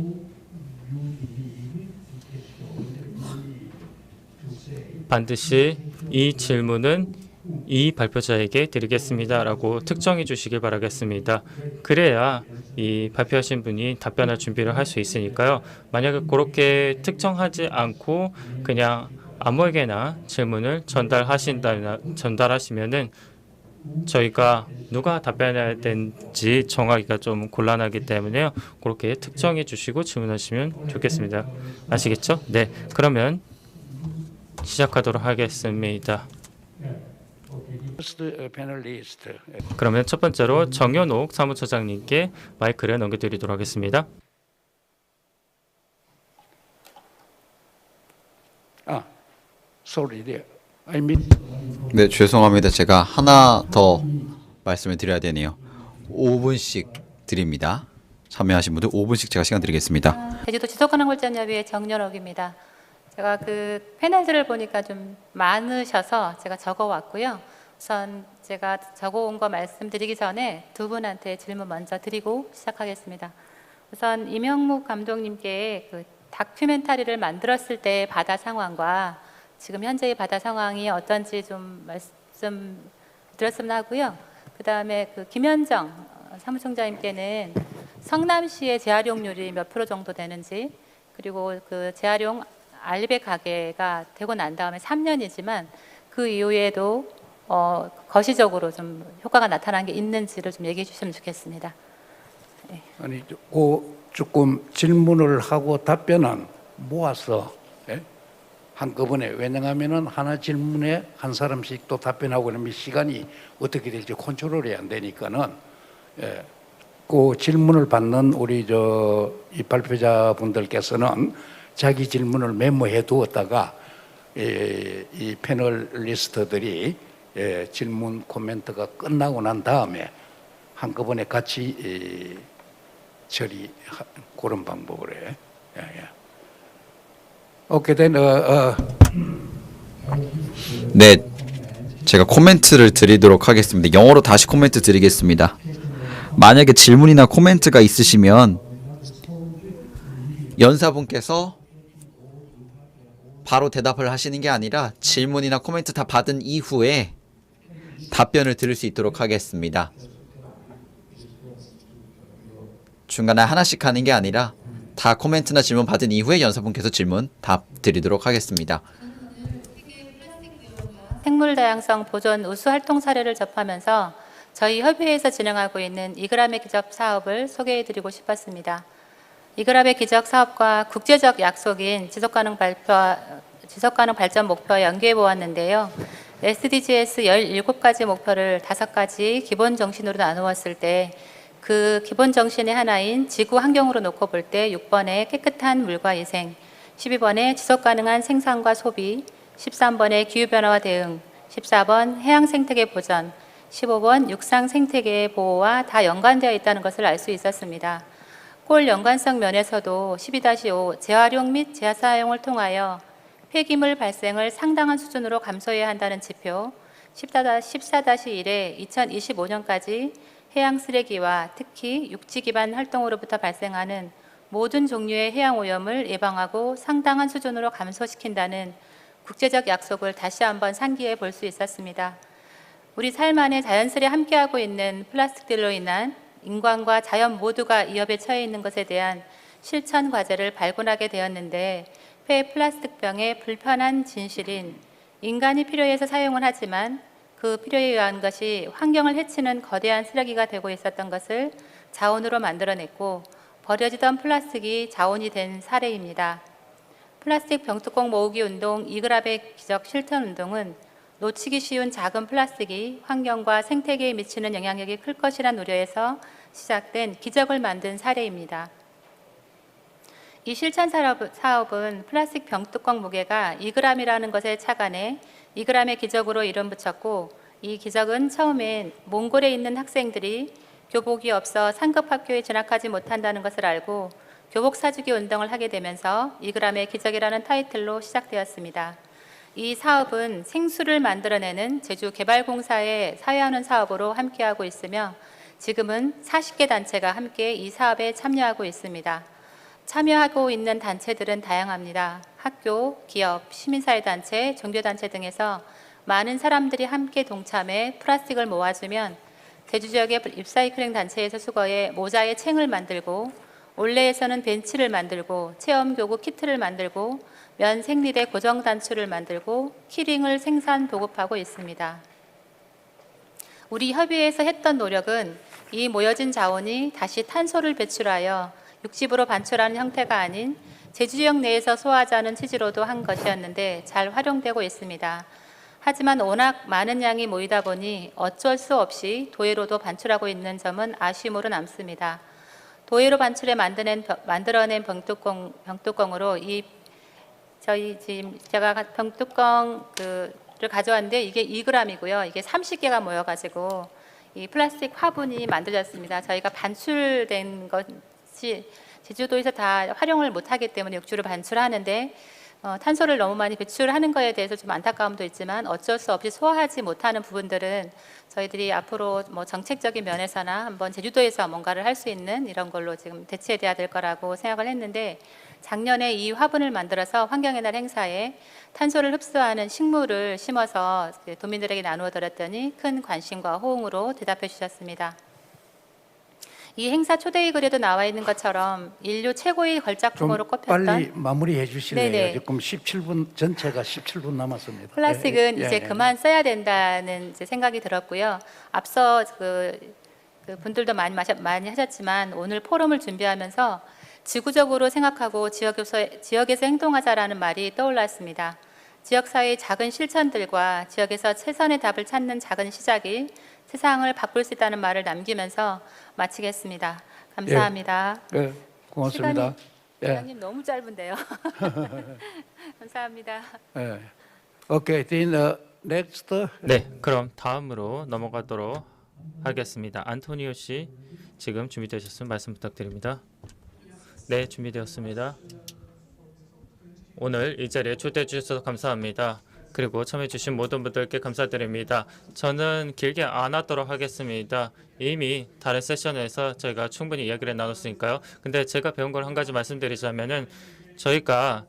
이 질문은 이 발표자에게 드리겠습니다라고 특정해 주시길 바라겠습니다. 그래야 이 발표하신 분이 답변할 준비를 할 수 있으니까요. 만약에 그렇게 특정하지 않고 그냥 아무에게나 질문을 전달하시면은 저희가 누가 답변해야 되는지 정하기가 좀 곤란하기 때문에요. 그렇게 특정해 주시고 질문하시면 좋겠습니다. 아시겠죠? 네. 그러면 시작하도록 하겠습니다. First panelist. 그러면 첫 번째로 정현옥 사무처장님께 마이크를 넘겨드리도록 하겠습니다. Sorry, there. I mean, 네, 죄송합니다. 제가 하나 더 말씀을 드려야 되네요. 5분씩 드립니다. 참여하신 분들 5분씩 제가 시간 드리겠습니다. 제주도 지속가능발전협의회 정연옥입니다. 제가 그 패널들을 보니까 좀 많으셔서 제가 적어왔고요. 우선 제가 적어온 거 말씀드리기 전에 두 분한테 질문 먼저 드리고 시작하겠습니다. 우선 임영묵 감독님께 그 다큐멘터리를 만들었을 때의 바다 상황과 지금 현재의 바다 상황이 어떤지 좀 말씀 드렸으면 하고요. 그 다음에 그 김현정 사무총장님께는 성남시의 재활용률이 몇 프로 정도 되는지, 그리고 그 재활용 알리베 가게가 되고 난 다음에 3년이지만 그 이후에도 거시적으로 좀 효과가 나타난 게 있는지를 좀 얘기해 주시면 좋겠습니다. 아니, 조금 질문을 하고 답변은 모아서 한꺼번에, 왜냐하면은 하나 질문에 한 사람씩 또 답변하고 그러면 시간이 어떻게 될지 컨트롤이 안 되니까는 그 질문을 받는 우리 이 발표자 분들께서는 자기 질문을 메모해 두었다가 이 패널리스트들이 질문 코멘트가 끝나고 난 다음에 한꺼번에 같이 처리 그런 방법으로 해. 오케이, then 네, 제가 코멘트를 드리도록 하겠습니다. 영어로 다시 코멘트 드리겠습니다. 만약에 질문이나 코멘트가 있으시면 연사분께서 바로 대답을 하시는 게 아니라 질문이나 코멘트 다 받은 이후에 답변을 드릴 수 있도록 하겠습니다. 중간에 하나씩 하는 게 아니라 다 코멘트나 질문 받은 이후에 연사분께서 질문 답 드리도록 하겠습니다. 생물 다양성 보존 우수 활동 사례를 접하면서 저희 협의회에서 진행하고 있는 이그람의 기적 사업을 소개해드리고 싶었습니다. 이그람의 기적 사업과 국제적 약속인 지속가능 발전 목표와 연계해 보았는데요. SDGs 17가지 목표를 5가지 기본 정신으로 나누었을 때 그 기본 정신의 하나인 지구 환경으로 놓고 볼 때 6번의 깨끗한 물과 위생, 12번의 지속가능한 생산과 소비, 13번의 기후변화와 대응, 14번 해양 생태계 보전, 15번 육상 생태계의 보호와 다 연관되어 있다는 것을 알 수 있었습니다. 꼴 연관성 면에서도 12-5 재활용 및 재사용을 통하여 폐기물 발생을 상당한 수준으로 감소해야 한다는 지표, 14-1에 2025년까지 해양 쓰레기와 특히 육지 기반 활동으로부터 발생하는 모든 종류의 해양 오염을 예방하고 상당한 수준으로 감소시킨다는 국제적 약속을 다시 한번 상기해 볼 수 있었습니다. 우리 삶 안에 자연스레 함께하고 있는 플라스틱들로 인한 인간과 자연 모두가 위협에 처해 있는 것에 대한 실천 과제를 발굴하게 되었는데, 폐 플라스틱 병의 불편한 진실인 인간이 필요해서 사용을 하지만 그 필요에 의한 것이 환경을 해치는 거대한 쓰레기가 되고 있었던 것을 자원으로 만들어냈고 버려지던 플라스틱이 자원이 된 사례입니다. 플라스틱 병뚜껑 모으기 운동 이그랍의 기적 실천 운동은 놓치기 쉬운 작은 플라스틱이 환경과 생태계에 미치는 영향력이 클 것이란 우려에서 시작된 기적을 만든 사례입니다. 이 실천 사업은 플라스틱 병뚜껑 무게가 2g이라는 것에 착안해 2g의 기적으로 이름 붙였고, 이 기적은 처음엔 몽골에 있는 학생들이 교복이 없어 상급 학교에 진학하지 못한다는 것을 알고 교복 사주기 운동을 하게 되면서 2g의 기적이라는 타이틀로 시작되었습니다. 이 사업은 생수를 만들어내는 제주개발공사의 사회하는 사업으로 함께하고 있으며 지금은 40개 단체가 함께 이 사업에 참여하고 있습니다. 참여하고 있는 단체들은 다양합니다. 학교, 기업, 시민사회단체, 종교단체 등에서 많은 사람들이 함께 동참해 플라스틱을 모아주면 제주 지역의 리사이클링 단체에서 수거해 모자의 챙을 만들고, 올레에서는 벤치를 만들고, 체험교구 키트를 만들고, 면 생리대 고정 단추를 만들고, 키링을 생산 보급하고 있습니다. 우리 협의회에서 했던 노력은 이 모여진 자원이 다시 탄소를 배출하여 육지부로 반출하는 형태가 아닌 제주지역 내에서 소화하자는 취지로도 한 것이었는데 잘 활용되고 있습니다. 하지만 워낙 많은 양이 모이다 보니 어쩔 수 없이 도해로도 반출하고 있는 점은 아쉬움으로 남습니다. 도해로 반출에 만들어낸 병뚜껑으로 저희 지금 제가 병뚜껑을 가져왔는데 이게 2g이고요. 이게 30개가 모여가지고 이 플라스틱 화분이 만들어졌습니다. 저희가 반출된 것이 제주도에서 다 활용을 못하기 때문에 육지로 반출하는데 탄소를 너무 많이 배출하는 거에 대해서 좀 안타까움도 있지만 어쩔 수 없이 소화하지 못하는 부분들은 저희들이 앞으로 뭐 정책적인 면에서나 한번 제주도에서 뭔가를 할 수 있는 이런 걸로 지금 대체돼야 될 거라고 생각을 했는데 작년에 이 화분을 만들어서 환경의 날 행사에 탄소를 흡수하는 식물을 심어서 도민들에게 나누어 드렸더니 큰 관심과 호응으로 대답해 주셨습니다. 이 행사 초대의 글에도 나와 있는 것처럼 인류 최고의 좀 걸작품으로 꼽혔던 빨리 마무리해 주실래요? 네네. 지금 17분 전체가 17분 남았습니다. 플라스틱은 예, 이제 예. 그만 써야 된다는 이제 생각이 들었고요. 앞서 그 분들도 많이 하셨지만 오늘 포럼을 준비하면서 지구적으로 생각하고 지역에서 행동하자라는 말이 떠올랐습니다. 지역사회의 작은 실천들과 지역에서 최선의 답을 찾는 작은 시작이 세상을 바꿀 수 있다는 말을 남기면서 마치겠습니다. 감사합니다. 예, 고맙습니다. 예, 시간님 너무 짧은데요. 감사합니다. 예. 오케이, then next. 네, 그럼 다음으로 넘어가도록 하겠습니다. 안토니오 씨 지금 준비되셨으면 말씀 부탁드립니다. 네, 준비되었습니다. 오늘 이 자리에 초대해 주셔서 감사합니다. 그리고 참여해 주신 모든 분들께 감사드립니다. 저는 길게 안 하도록 하겠습니다. 이미 다른 세션에서 저희가 충분히 이야기를 나눴으니까요. 근데 제가 배운 걸 한 가지 말씀드리자면은 저희가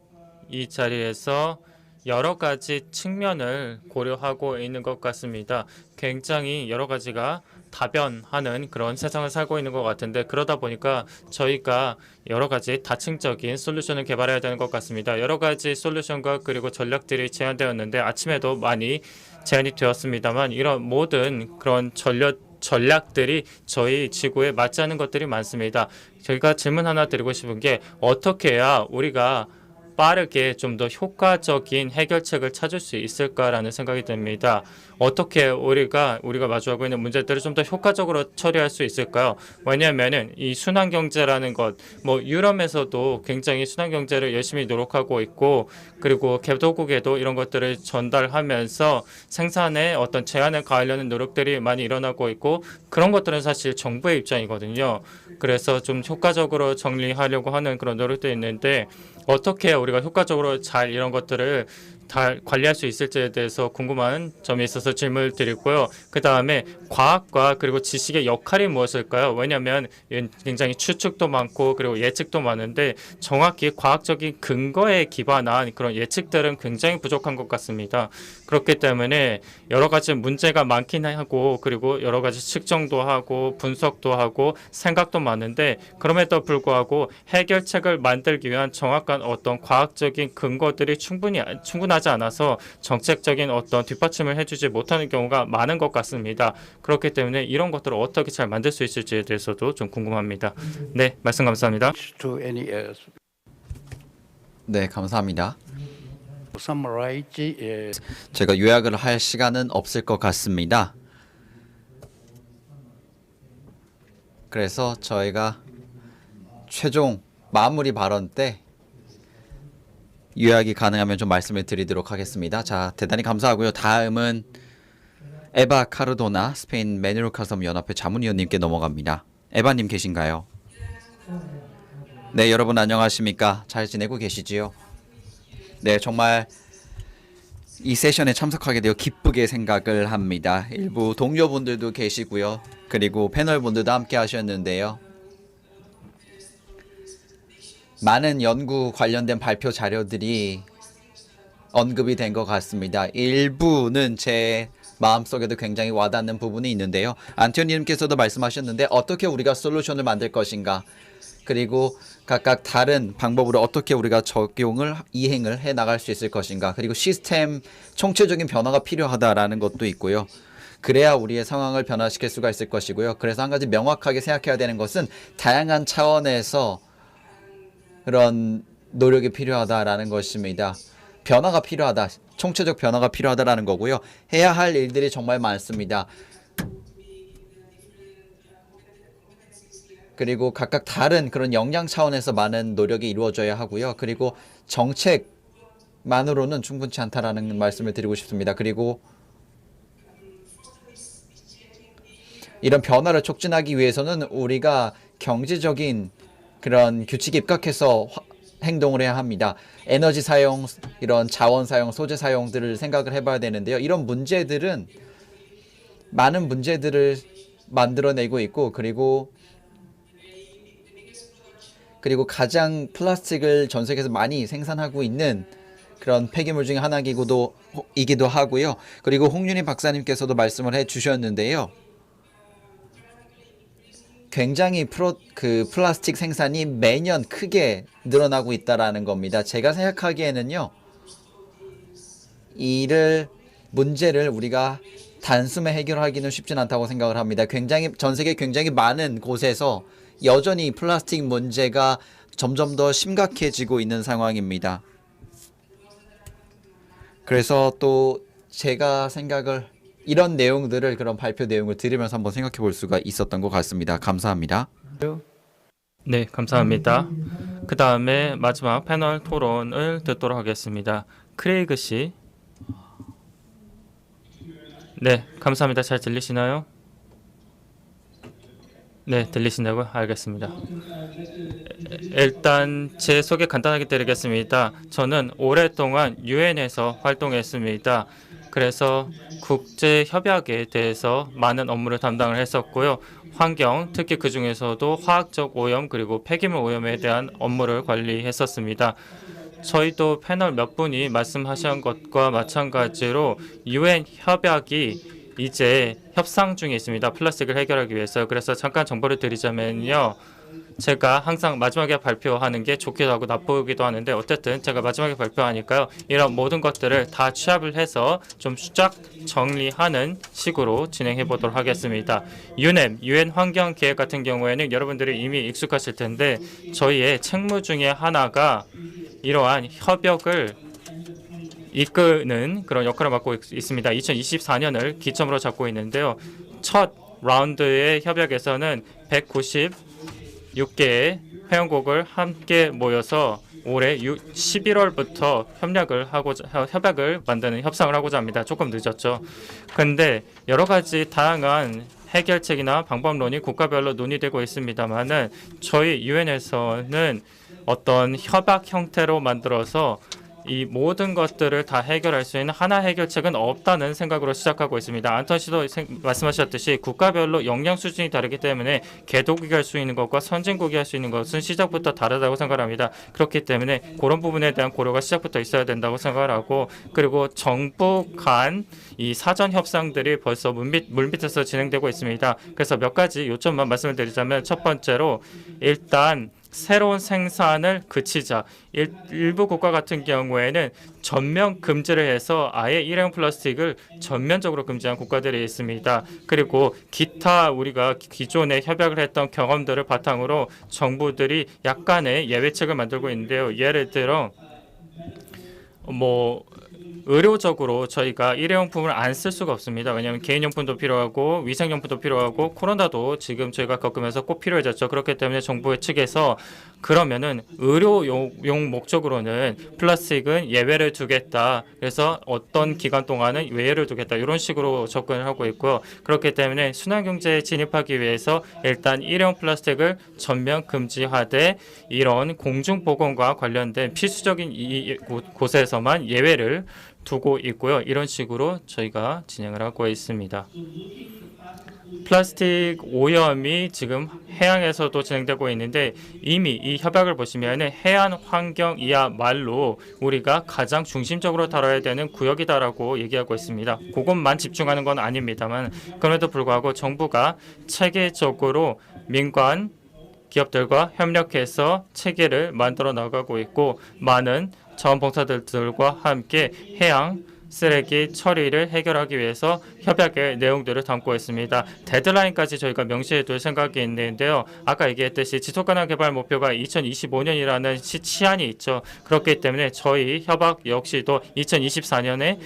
이 자리에서 여러 가지 측면을 고려하고 있는 것 같습니다. 굉장히 여러 가지가 다변하는 그런 세상을 살고 있는 것 같은데 그러다 보니까 저희가 여러 가지 다층적인 솔루션을 개발해야 되는 것 같습니다. 여러 가지 솔루션과 그리고 전략들이 제안되었는데 아침에도 많이 제안이 되었습니다만 이런 모든 그런 전략들이 저희 지구에 맞지 않는 것들이 많습니다. 저희가 질문 하나 드리고 싶은 게 어떻게 해야 우리가 빠르게 좀 더 효과적인 해결책을 찾을 수 있을까라는 생각이 듭니다. 어떻게 우리가 마주하고 있는 문제들을 좀 더 효과적으로 처리할 수 있을까요? 왜냐하면은 이 순환 경제라는 것, 뭐 유럽에서도 굉장히 순환 경제를 열심히 노력하고 있고, 그리고 개도국에도 이런 것들을 전달하면서 생산에 어떤 제한을 가하려는 노력들이 많이 일어나고 있고, 그런 것들은 사실 정부의 입장이거든요. 그래서 좀 효과적으로 정리하려고 하는 그런 노력도 있는데 어떻게 우리가 효과적으로 잘 이런 것들을 다 관리할 수 있을지에 대해서 궁금한 점이 있어서 질문을 드리고요. 그 다음에 과학과 그리고 지식의 역할이 무엇일까요? 왜냐하면 굉장히 추측도 많고 그리고 예측도 많은데 정확히 과학적인 근거에 기반한 그런 예측들은 굉장히 부족한 것 같습니다. 그렇기 때문에 여러 가지 문제가 많긴 하고 그리고 여러 가지 측정도 하고 분석도 하고 생각도 많은데 그럼에도 불구하고 해결책을 만들기 위한 정확한 어떤 과학적인 근거들이 충분하지 않아서 정책적인 어떤 뒷받침을 해주지 못하는 경우가 많은 것 같습니다. 그렇기 때문에 이런 것들을 어떻게 잘 만들 수 있을지에 대해서도 좀 궁금합니다. 네, 말씀 감사합니다. To any 네, 감사합니다. summarize. 제가 요약을 할 시간은 없을 것 같습니다. 그래서 저희가 최종 마무리 발언 때 요약이 가능하면 좀 말씀을 드리도록 하겠습니다. 자, 대단히 감사하고요. 다음은 에바 카르도나 스페인 메뉴로카섬 연합회 자문위원님께 넘어갑니다. 에바님 계신가요? 네, 여러분 안녕하십니까? 잘 지내고 계시지요? 네, 정말 이 세션에 참석하게 되어 기쁘게 생각을 합니다. 일부 동료분들도 계시고요. 그리고 패널분들도 함께 하셨는데요. 많은 연구 관련된 발표 자료들이 언급이 된 것 같습니다. 일부는 제 마음속에도 굉장히 와닿는 부분이 있는데요. 안토니님께서도 말씀하셨는데 어떻게 우리가 솔루션을 만들 것인가, 그리고 각각 다른 방법으로 어떻게 우리가 이행을 해 나갈 수 있을 것인가, 그리고 시스템 총체적인 변화가 필요하다라는 것도 있고요. 그래야 우리의 상황을 변화시킬 수가 있을 것이고요. 그래서 한 가지 명확하게 생각해야 되는 것은 다양한 차원에서 그런 노력이 필요하다라는 것입니다. 변화가 필요하다. 총체적 변화가 필요하다라는 거고요. 해야 할 일들이 정말 많습니다. 그리고 각각 다른 그런 역량 차원에서 많은 노력이 이루어져야 하고요. 그리고 정책만으로는 충분치 않다라는 말씀을 드리고 싶습니다. 그리고 이런 변화를 촉진하기 위해서는 우리가 경제적인 그런 규칙에 입각해서 행동을 해야 합니다. 에너지 사용, 이런 자원 사용, 소재 사용들을 생각을 해봐야 되는데요. 이런 문제들은 많은 문제들을 만들어내고 있고 그리고 가장 플라스틱을 전 세계에서 많이 생산하고 있는 그런 폐기물 중에 하나이기도 하고요. 그리고 홍윤희 박사님께서도 말씀을 해주셨는데요. 굉장히 플라스틱 생산이 매년 크게 늘어나고 있다라는 겁니다. 제가 생각하기에는요. 문제를 우리가 단숨에 해결하기는 쉽진 않다고 생각을 합니다. 전 세계 굉장히 많은 곳에서 여전히 플라스틱 문제가 점점 더 심각해지고 있는 상황입니다. 그래서 또 제가 이런 내용들을 그런 발표 내용을 들으면서 한번 생각해 볼 수가 있었던 것 같습니다. 감사합니다. 네, 감사합니다. 그 다음에 마지막 패널 토론을 듣도록 하겠습니다. 크레이그 씨. 네, 감사합니다. 잘 들리시나요? 네, 들리신다고요? 알겠습니다. 일단 제 소개 간단하게 드리겠습니다. 저는 오랫동안 유엔에서 활동했습니다. 그래서 국제 협약에 대해서 많은 업무를 담당을 했었고요. 환경, 특히 그 중에서도 화학적 오염 그리고 폐기물 오염에 대한 업무를 관리했었습니다. 저희도 패널 몇 분이 말씀하신 것과 마찬가지로 유엔 협약이 이제 협상 중에 있습니다. 플라스틱을 해결하기 위해서. 그래서 잠깐 정보를 드리자면요. 제가 항상 마지막에 발표하는 게 좋기도 하고 나쁘기도 하는데 어쨌든 제가 마지막에 발표하니까요. 이런 모든 것들을 다 취합을 해서 좀 쫙 정리하는 식으로 진행해 보도록 하겠습니다. UNEP, 유엔 환경계획 같은 경우에는 여러분들이 이미 익숙하실 텐데 저희의 책무 중에 하나가 이러한 협약을 이끄는 그런 역할을 맡고 있습니다. 2024년을 기점으로 잡고 있는데요. 첫 라운드의 협약에서는 196개의 회원국을 함께 모여서 올해 11월부터 협약을 만드는 협상을 하고자 합니다. 조금 늦었죠. 근데 여러 가지 다양한 해결책이나 방법론이 국가별로 논의되고 있습니다만은 저희 유엔에서는 어떤 협약 형태로 만들어서 이 모든 것들을 다 해결할 수 있는 하나 해결책은 없다는 생각으로 시작하고 있습니다. 안톤 씨도 말씀하셨듯이 국가별로 역량 수준이 다르기 때문에 개독이 할 수 있는 것과 선진국이 할 수 있는 것은 시작부터 다르다고 생각합니다. 그렇기 때문에 그런 부분에 대한 고려가 시작부터 있어야 된다고 생각을 하고 그리고 정부 간 이 사전 협상들이 벌써 물밑에서 진행되고 있습니다. 그래서 몇 가지 요점만 말씀을 드리자면 첫 번째로 일단 새로운 생산을 그치자. 일부 국가 같은 경우에는 전면 금지를 해서 아예 일회용 플라스틱을 전면적으로 금지한 국가들이 있습니다. 그리고 기타 우리가 기존에 협약을 했던 경험들을 바탕으로 정부들이 약간의 예외책을 만들고 있는데요. 예를 들어 의료적으로 저희가 일회용품을 안 쓸 수가 없습니다. 왜냐하면 개인용품도 필요하고 위생용품도 필요하고 코로나도 지금 저희가 겪으면서 꼭 필요해졌죠. 그렇기 때문에 정부 측에서 그러면은 의료용 목적으로는 플라스틱은 예외를 두겠다. 그래서 어떤 기간 동안은 예외를 두겠다. 이런 식으로 접근을 하고 있고요. 그렇기 때문에 순환경제에 진입하기 위해서 일단 일회용 플라스틱을 전면 금지하되 이런 공중보건과 관련된 필수적인 곳에서만 예외를 두고 있고요. 이런 식으로 저희가 진행을 하고 있습니다. 플라스틱 오염이 지금 해양에서도 진행되고 있는데 이미 이 협약을 보시면 해안 환경이야말로 우리가 가장 중심적으로 다뤄야 되는 구역이다라고 얘기하고 있습니다. 그것만 집중하는 건 아닙니다만 그럼에도 불구하고 정부가 체계적으로 민간 기업들과 협력해서 체계를 만들어 나가고 있고 많은 자원봉사자들과 함께 해양 쓰레기 처리를 해결하기 위해서 협약의 내용들을 담고 있습니다. 데드라인까지 저희가 명시해둘 생각이 있는데요. 아까 얘기했듯이 지속가능 개발 목표가 2025년이라는 시한이 있죠. 그렇기 때문에 저희 협약 역시도 2024년에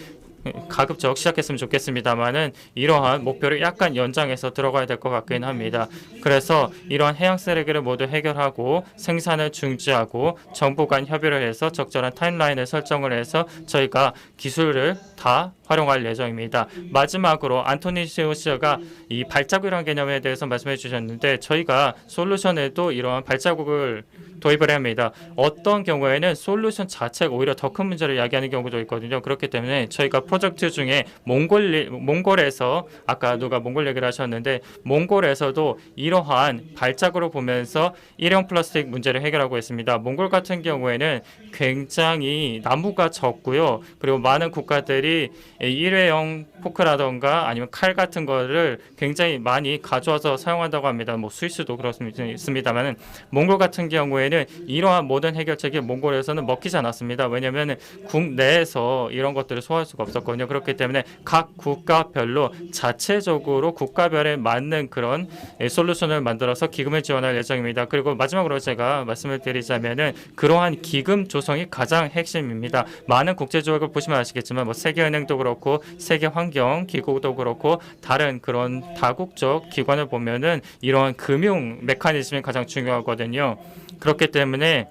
가급적 시작했으면 좋겠습니다만은 이러한 목표를 약간 연장해서 들어가야 될 것 같긴 합니다. 그래서 이러한 해양 쓰레기를 모두 해결하고 생산을 중지하고 정부 간 협의를 해서 적절한 타임라인을 설정을 해서 저희가 기술을 다 활용할 예정입니다. 마지막으로 안토니시오 씨가 이 발자국이라는 개념에 대해서 말씀해 주셨는데 저희가 솔루션에도 이러한 발자국을 도입을 합니다. 어떤 경우에는 솔루션 자체가 오히려 더 큰 문제를 야기하는 경우도 있거든요. 그렇기 때문에 저희가 프로젝트 중에 몽골에서 아까 누가 몽골 얘기를 하셨는데 몽골에서도 이러한 발자국을 보면서 일회용 플라스틱 문제를 해결하고 있습니다. 몽골 같은 경우에는 굉장히 나무가 적고요. 그리고 많은 국가들이 일회용 포크라던가 아니면 칼 같은 거를 굉장히 많이 가져와서 사용한다고 합니다. 뭐 스위스도 그렇습니다만은 몽골 같은 경우에는 이러한 모든 해결책이 몽골에서는 먹히지 않았습니다. 왜냐하면 국내에서 이런 것들을 소화할 수가 없었거든요. 그렇기 때문에 각 국가별로 자체적으로 국가별에 맞는 그런 솔루션을 만들어서 기금을 지원할 예정입니다. 그리고 마지막으로 제가 말씀을 드리자면은 그러한 기금 조성이 가장 핵심입니다. 많은 국제 조약을 보시면 아시겠지만 뭐 세계은행도 그렇고 세계환경기구도 그렇고 다른 그런 다국적 기관을 보면은 이러한 금융 메커니즘이 가장 중요하거든요. 그렇기 때문에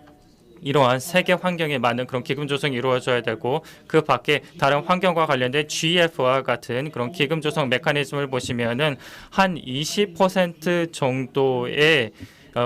이러한 세계 환경에 맞는 그런 기금 조성이 이루어져야 되고 그 밖에 다른 환경과 관련된 GF와 같은 그런 기금 조성 메커니즘을 보시면은 한 20% 정도의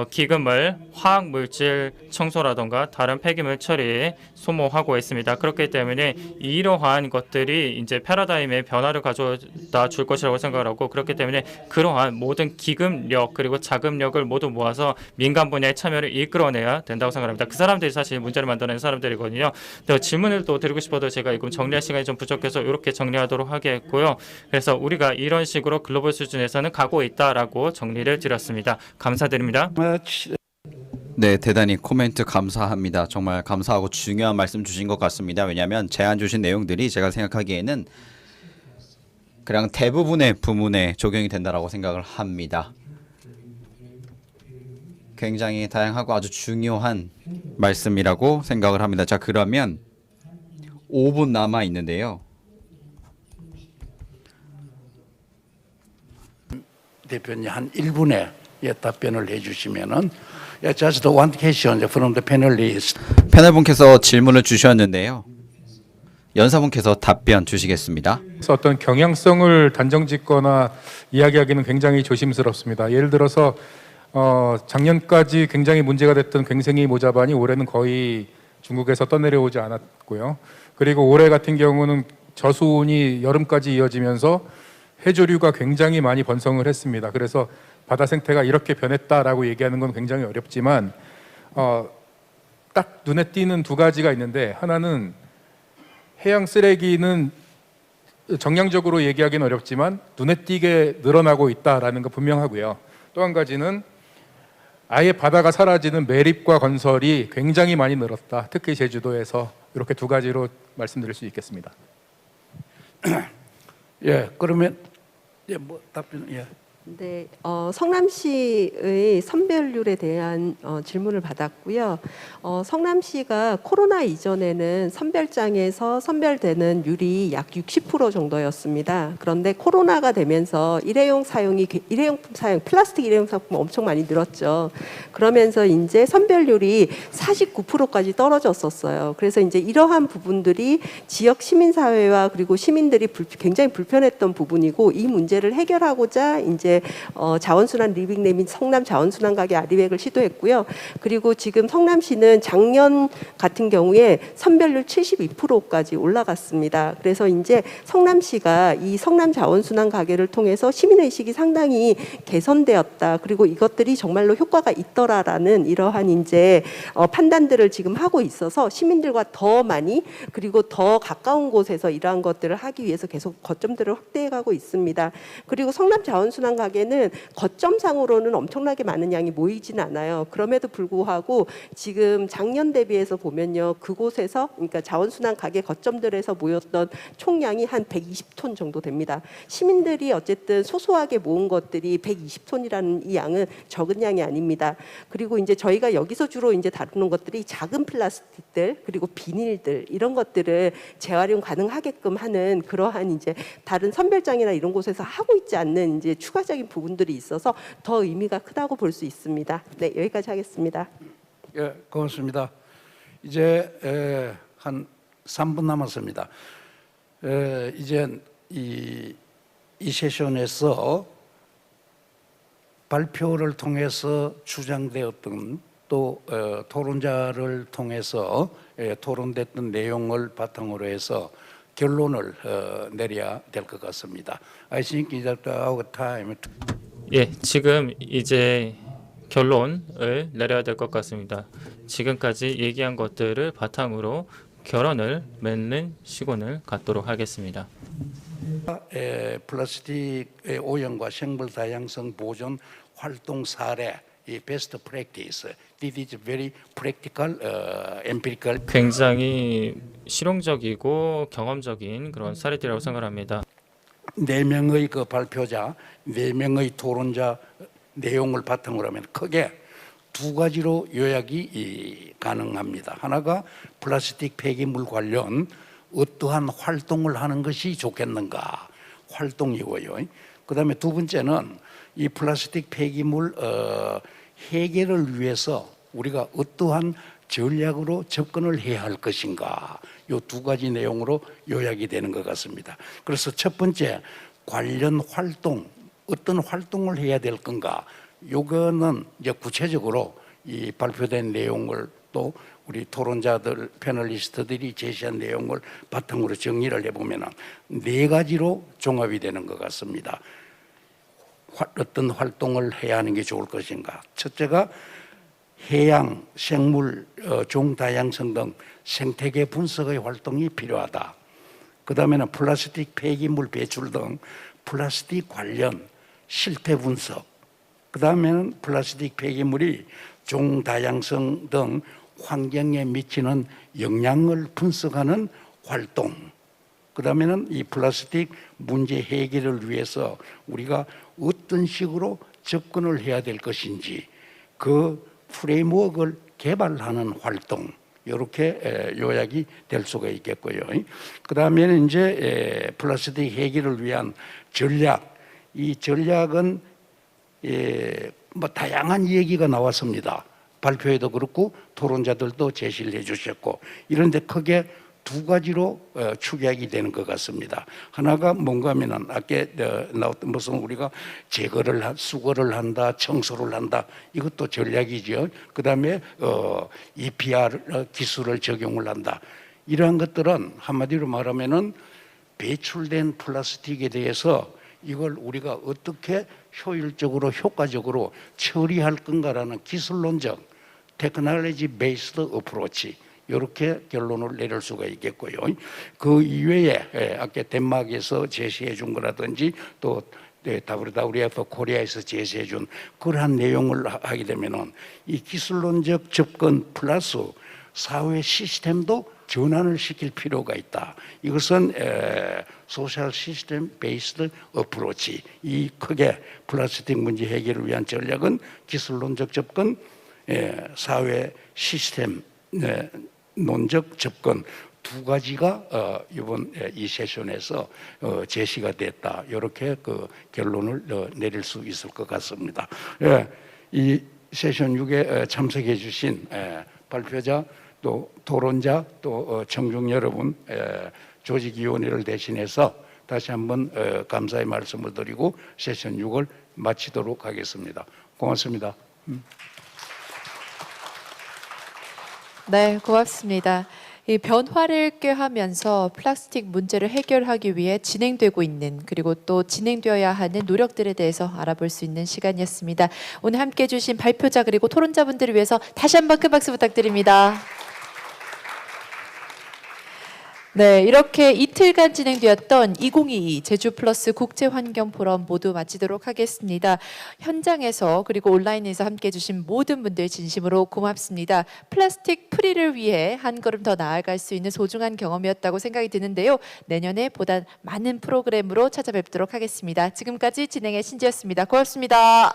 기금을 화학 물질 청소라던가 다른 폐기물 처리에 소모하고 있습니다. 그렇기 때문에 이러한 것들이 이제 패러다임의 변화를 가져다 줄 것이라고 생각을 하고 그렇기 때문에 그러한 모든 기금력 그리고 자금력을 모두 모아서 민간 분야의 참여를 이끌어내야 된다고 생각합니다. 그 사람들이 사실 문제를 만들어낸 사람들이거든요. 질문을 또 드리고 싶어도 제가 지금 정리할 시간이 좀 부족해서 이렇게 정리하도록 하겠고요. 그래서 우리가 이런 식으로 글로벌 수준에서는 가고 있다라고 정리를 드렸습니다. 감사드립니다. 네, 대단히 코멘트 감사합니다. 정말 감사하고 중요한 말씀 주신 것 같습니다. 왜냐하면 제안 주신 내용들이 제가 생각하기에는 그냥 대부분의 부문에 적용이 된다라고 생각을 합니다. 굉장히 다양하고 아주 중요한 말씀이라고 생각을 합니다. 자, 그러면 5분 남아 있는데요. 대표님 한 1분에 답변을 해주시면은 just one question from the panelists. 패널분께서 질문을 주셨는데요. 연사분께서 답변 주시겠습니다. 그래서 어떤 경향성을 단정짓거나 이야기하기는 굉장히 조심스럽습니다. 예를 들어서 작년까지 굉장히 문제가 됐던 괭생이 모자반이 올해는 거의 중국에서 떠내려오지 않았고요. 그리고 올해 같은 경우는 저수온이 여름까지 이어지면서 해조류가 굉장히 많이 번성을 했습니다. 그래서 바다 생태가 이렇게 변했다라고 얘기하는 건 굉장히 어렵지만 딱 눈에 띄는 두 가지가 있는데 하나는 해양 쓰레기는 정량적으로 얘기하기는 어렵지만 눈에 띄게 늘어나고 있다라는 거 분명하고요. 또 한 가지는 아예 바다가 사라지는 매립과 건설이 굉장히 많이 늘었다. 특히 제주도에서 이렇게 두 가지로 말씀드릴 수 있겠습니다. 예, 그러면 뭐 답변 네, 성남시의 선별률에 대한 질문을 받았고요. 성남시가 코로나 이전에는 선별장에서 선별되는 률이 약 60% 정도였습니다. 그런데 코로나가 되면서 일회용품 사용, 플라스틱 일회용 상품 엄청 많이 늘었죠. 그러면서 이제 선별률이 49%까지 떨어졌었어요. 그래서 이제 이러한 부분들이 지역 시민사회와 그리고 시민들이 굉장히 불편했던 부분이고 이 문제를 해결하고자 이제 자원순환 리빙랩인 성남 자원순환 가게 아리백을 시도했고요. 그리고 지금 성남시는 작년 같은 경우에 선별률 72%까지 올라갔습니다. 그래서 이제 성남시가 이 성남 자원순환 가게를 통해서 시민의식이 상당히 개선되었다. 그리고 이것들이 정말로 효과가 있더라라는 이러한 이제 판단들을 지금 하고 있어서 시민들과 더 많이 그리고 더 가까운 곳에서 이러한 것들을 하기 위해서 계속 거점들을 확대해가고 있습니다. 그리고 성남 자원순환 생각에는 거점상으로는 엄청나게 많은 양이 모이지는 않아요. 그럼에도 불구하고 지금 작년 대비해서 보면요, 그곳에서 그러니까 자원순환 가게 거점들에서 모였던 총량이 한 120톤 정도 됩니다. 시민들이 어쨌든 소소하게 모은 것들이 120톤이라는 이 양은 적은 양이 아닙니다. 그리고 이제 저희가 여기서 주로 이제 다루는 것들이 작은 플라스틱들 그리고 비닐들 이런 것들을 재활용 가능하게끔 하는 그러한 이제 다른 선별장이나 이런 곳에서 하고 있지 않는 이제 추가적인 부분들이 있어서 더 의미가 크다고 볼 수 있습니다. 네, 여기까지 하겠습니다. 예, 고맙습니다. 이제 한 3분 남았습니다. 이제 이 세션에서 발표를 통해서 주장되었던 또 토론자를 통해서 토론됐던 내용을 바탕으로 해서 결론을 내려야 될 것 같습니다. I think that our time. 예, 지금 이제 결론을 내려야 될 것 같습니다. 지금까지 얘기한 것들을 바탕으로 결론을 맺는 시간을 갖도록 하겠습니다. 플라스틱의 오염과 생물 다양성 보존 활동 사례, 이 베스트 프랙티스. This is very practical, empirical. 굉장히 실용적이고 경험적인 그런 사례들이라고 생각합니다. 4명의 그 발표자, 4명의 토론자 내용을 바탕으로 하면 크게 두 가지로 요약이 가능합니다. 하나가 플라스틱 폐기물 관련 어떠한 활동을 하는 것이 좋겠는가 활동이고요. 그다음에 두 번째는 이 플라스틱 폐기물 해결을 위해서 우리가 어떠한 전략으로 접근을 해야 할 것인가, 이 두 가지 내용으로 요약이 되는 것 같습니다. 그래서 첫 번째 관련 활동, 어떤 활동을 해야 될 건가, 요거는 이제 구체적으로 이 발표된 내용을 또 우리 토론자들, 패널리스트들이 제시한 내용을 바탕으로 정리를 해보면 4가지로 종합이 되는 것 같습니다. 어떤 활동을 해야 하는 게 좋을 것인가. 첫째가 해양, 생물, 종다양성 등 생태계 분석의 활동이 필요하다. 그 다음에는 플라스틱 폐기물 배출 등 플라스틱 관련 실태 분석. 그 다음에는 플라스틱 폐기물이 종다양성 등 환경에 미치는 영향을 분석하는 활동. 그 다음에는 이 플라스틱 문제 해결을 위해서 우리가 어떤 식으로 접근을 해야 될 것인지 그 프레임워크를 개발하는 활동, 이렇게 요약이 될 수가 있겠고요. 그 다음에는 이제 플라스틱 해결을 위한 전략, 이 전략은 뭐 다양한 얘기가 나왔습니다. 발표에도 그렇고 토론자들도 제시를 해주셨고, 이런데 크게 2가지로 축약이 되는 것 같습니다. 하나가 뭔가 하면은 아까 나왔던 무슨 우리가 제거를 수거를 한다, 청소를 한다, 이것도 전략이죠. 그 다음에 EPR 기술을 적용을 한다. 이러한 것들은 한마디로 말하면은 배출된 플라스틱에 대해서 이걸 우리가 어떻게 효율적으로 효과적으로 처리할 건가라는 기술론적 테크놀로지 베이스드 어프로치, 이렇게 결론을 내릴 수가 있겠고요. 그 이외에 아까 덴마크에서 제시해 준 거라든지 또 WWF 코리아에서 제시해 준 그러한 내용을 하게 되면은 이 기술론적 접근 플러스 사회 시스템도 전환을 시킬 필요가 있다. 이것은 소셜 시스템 베이스드 어프로치, 이 크게 플라스틱 문제 해결을 위한 전략은 기술론적 접근, 사회 시스템 논적 접근, 2가지가 이번 이 세션에서 제시가 됐다. 이렇게 그 결론을 내릴 수 있을 것 같습니다. 이 세션 6에 참석해 주신 발표자, 또 토론자, 또 청중 여러분, 조직위원회를 대신해서 다시 한번 감사의 말씀을 드리고 세션 6을 마치도록 하겠습니다. 고맙습니다. 네, 고맙습니다. 이 변화를 꾀하면서 플라스틱 문제를 해결하기 위해 진행되고 있는, 그리고 또 진행되어야 하는 노력들에 대해서 알아볼 수 있는 시간이었습니다. 오늘 함께해 주신 발표자 그리고 토론자분들을 위해서 다시 한번 큰 박수 부탁드립니다. 네, 이렇게 이틀간 진행되었던 2022 제주 플러스 국제 환경 포럼 모두 마치도록 하겠습니다. 현장에서 그리고 온라인에서 함께 해주신 모든 분들 진심으로 고맙습니다. 플라스틱 프리를 위해 한 걸음 더 나아갈 수 있는 소중한 경험이었다고 생각이 드는데요. 내년에 보다 많은 프로그램으로 찾아뵙도록 하겠습니다. 지금까지 진행의 신지였습니다. 고맙습니다.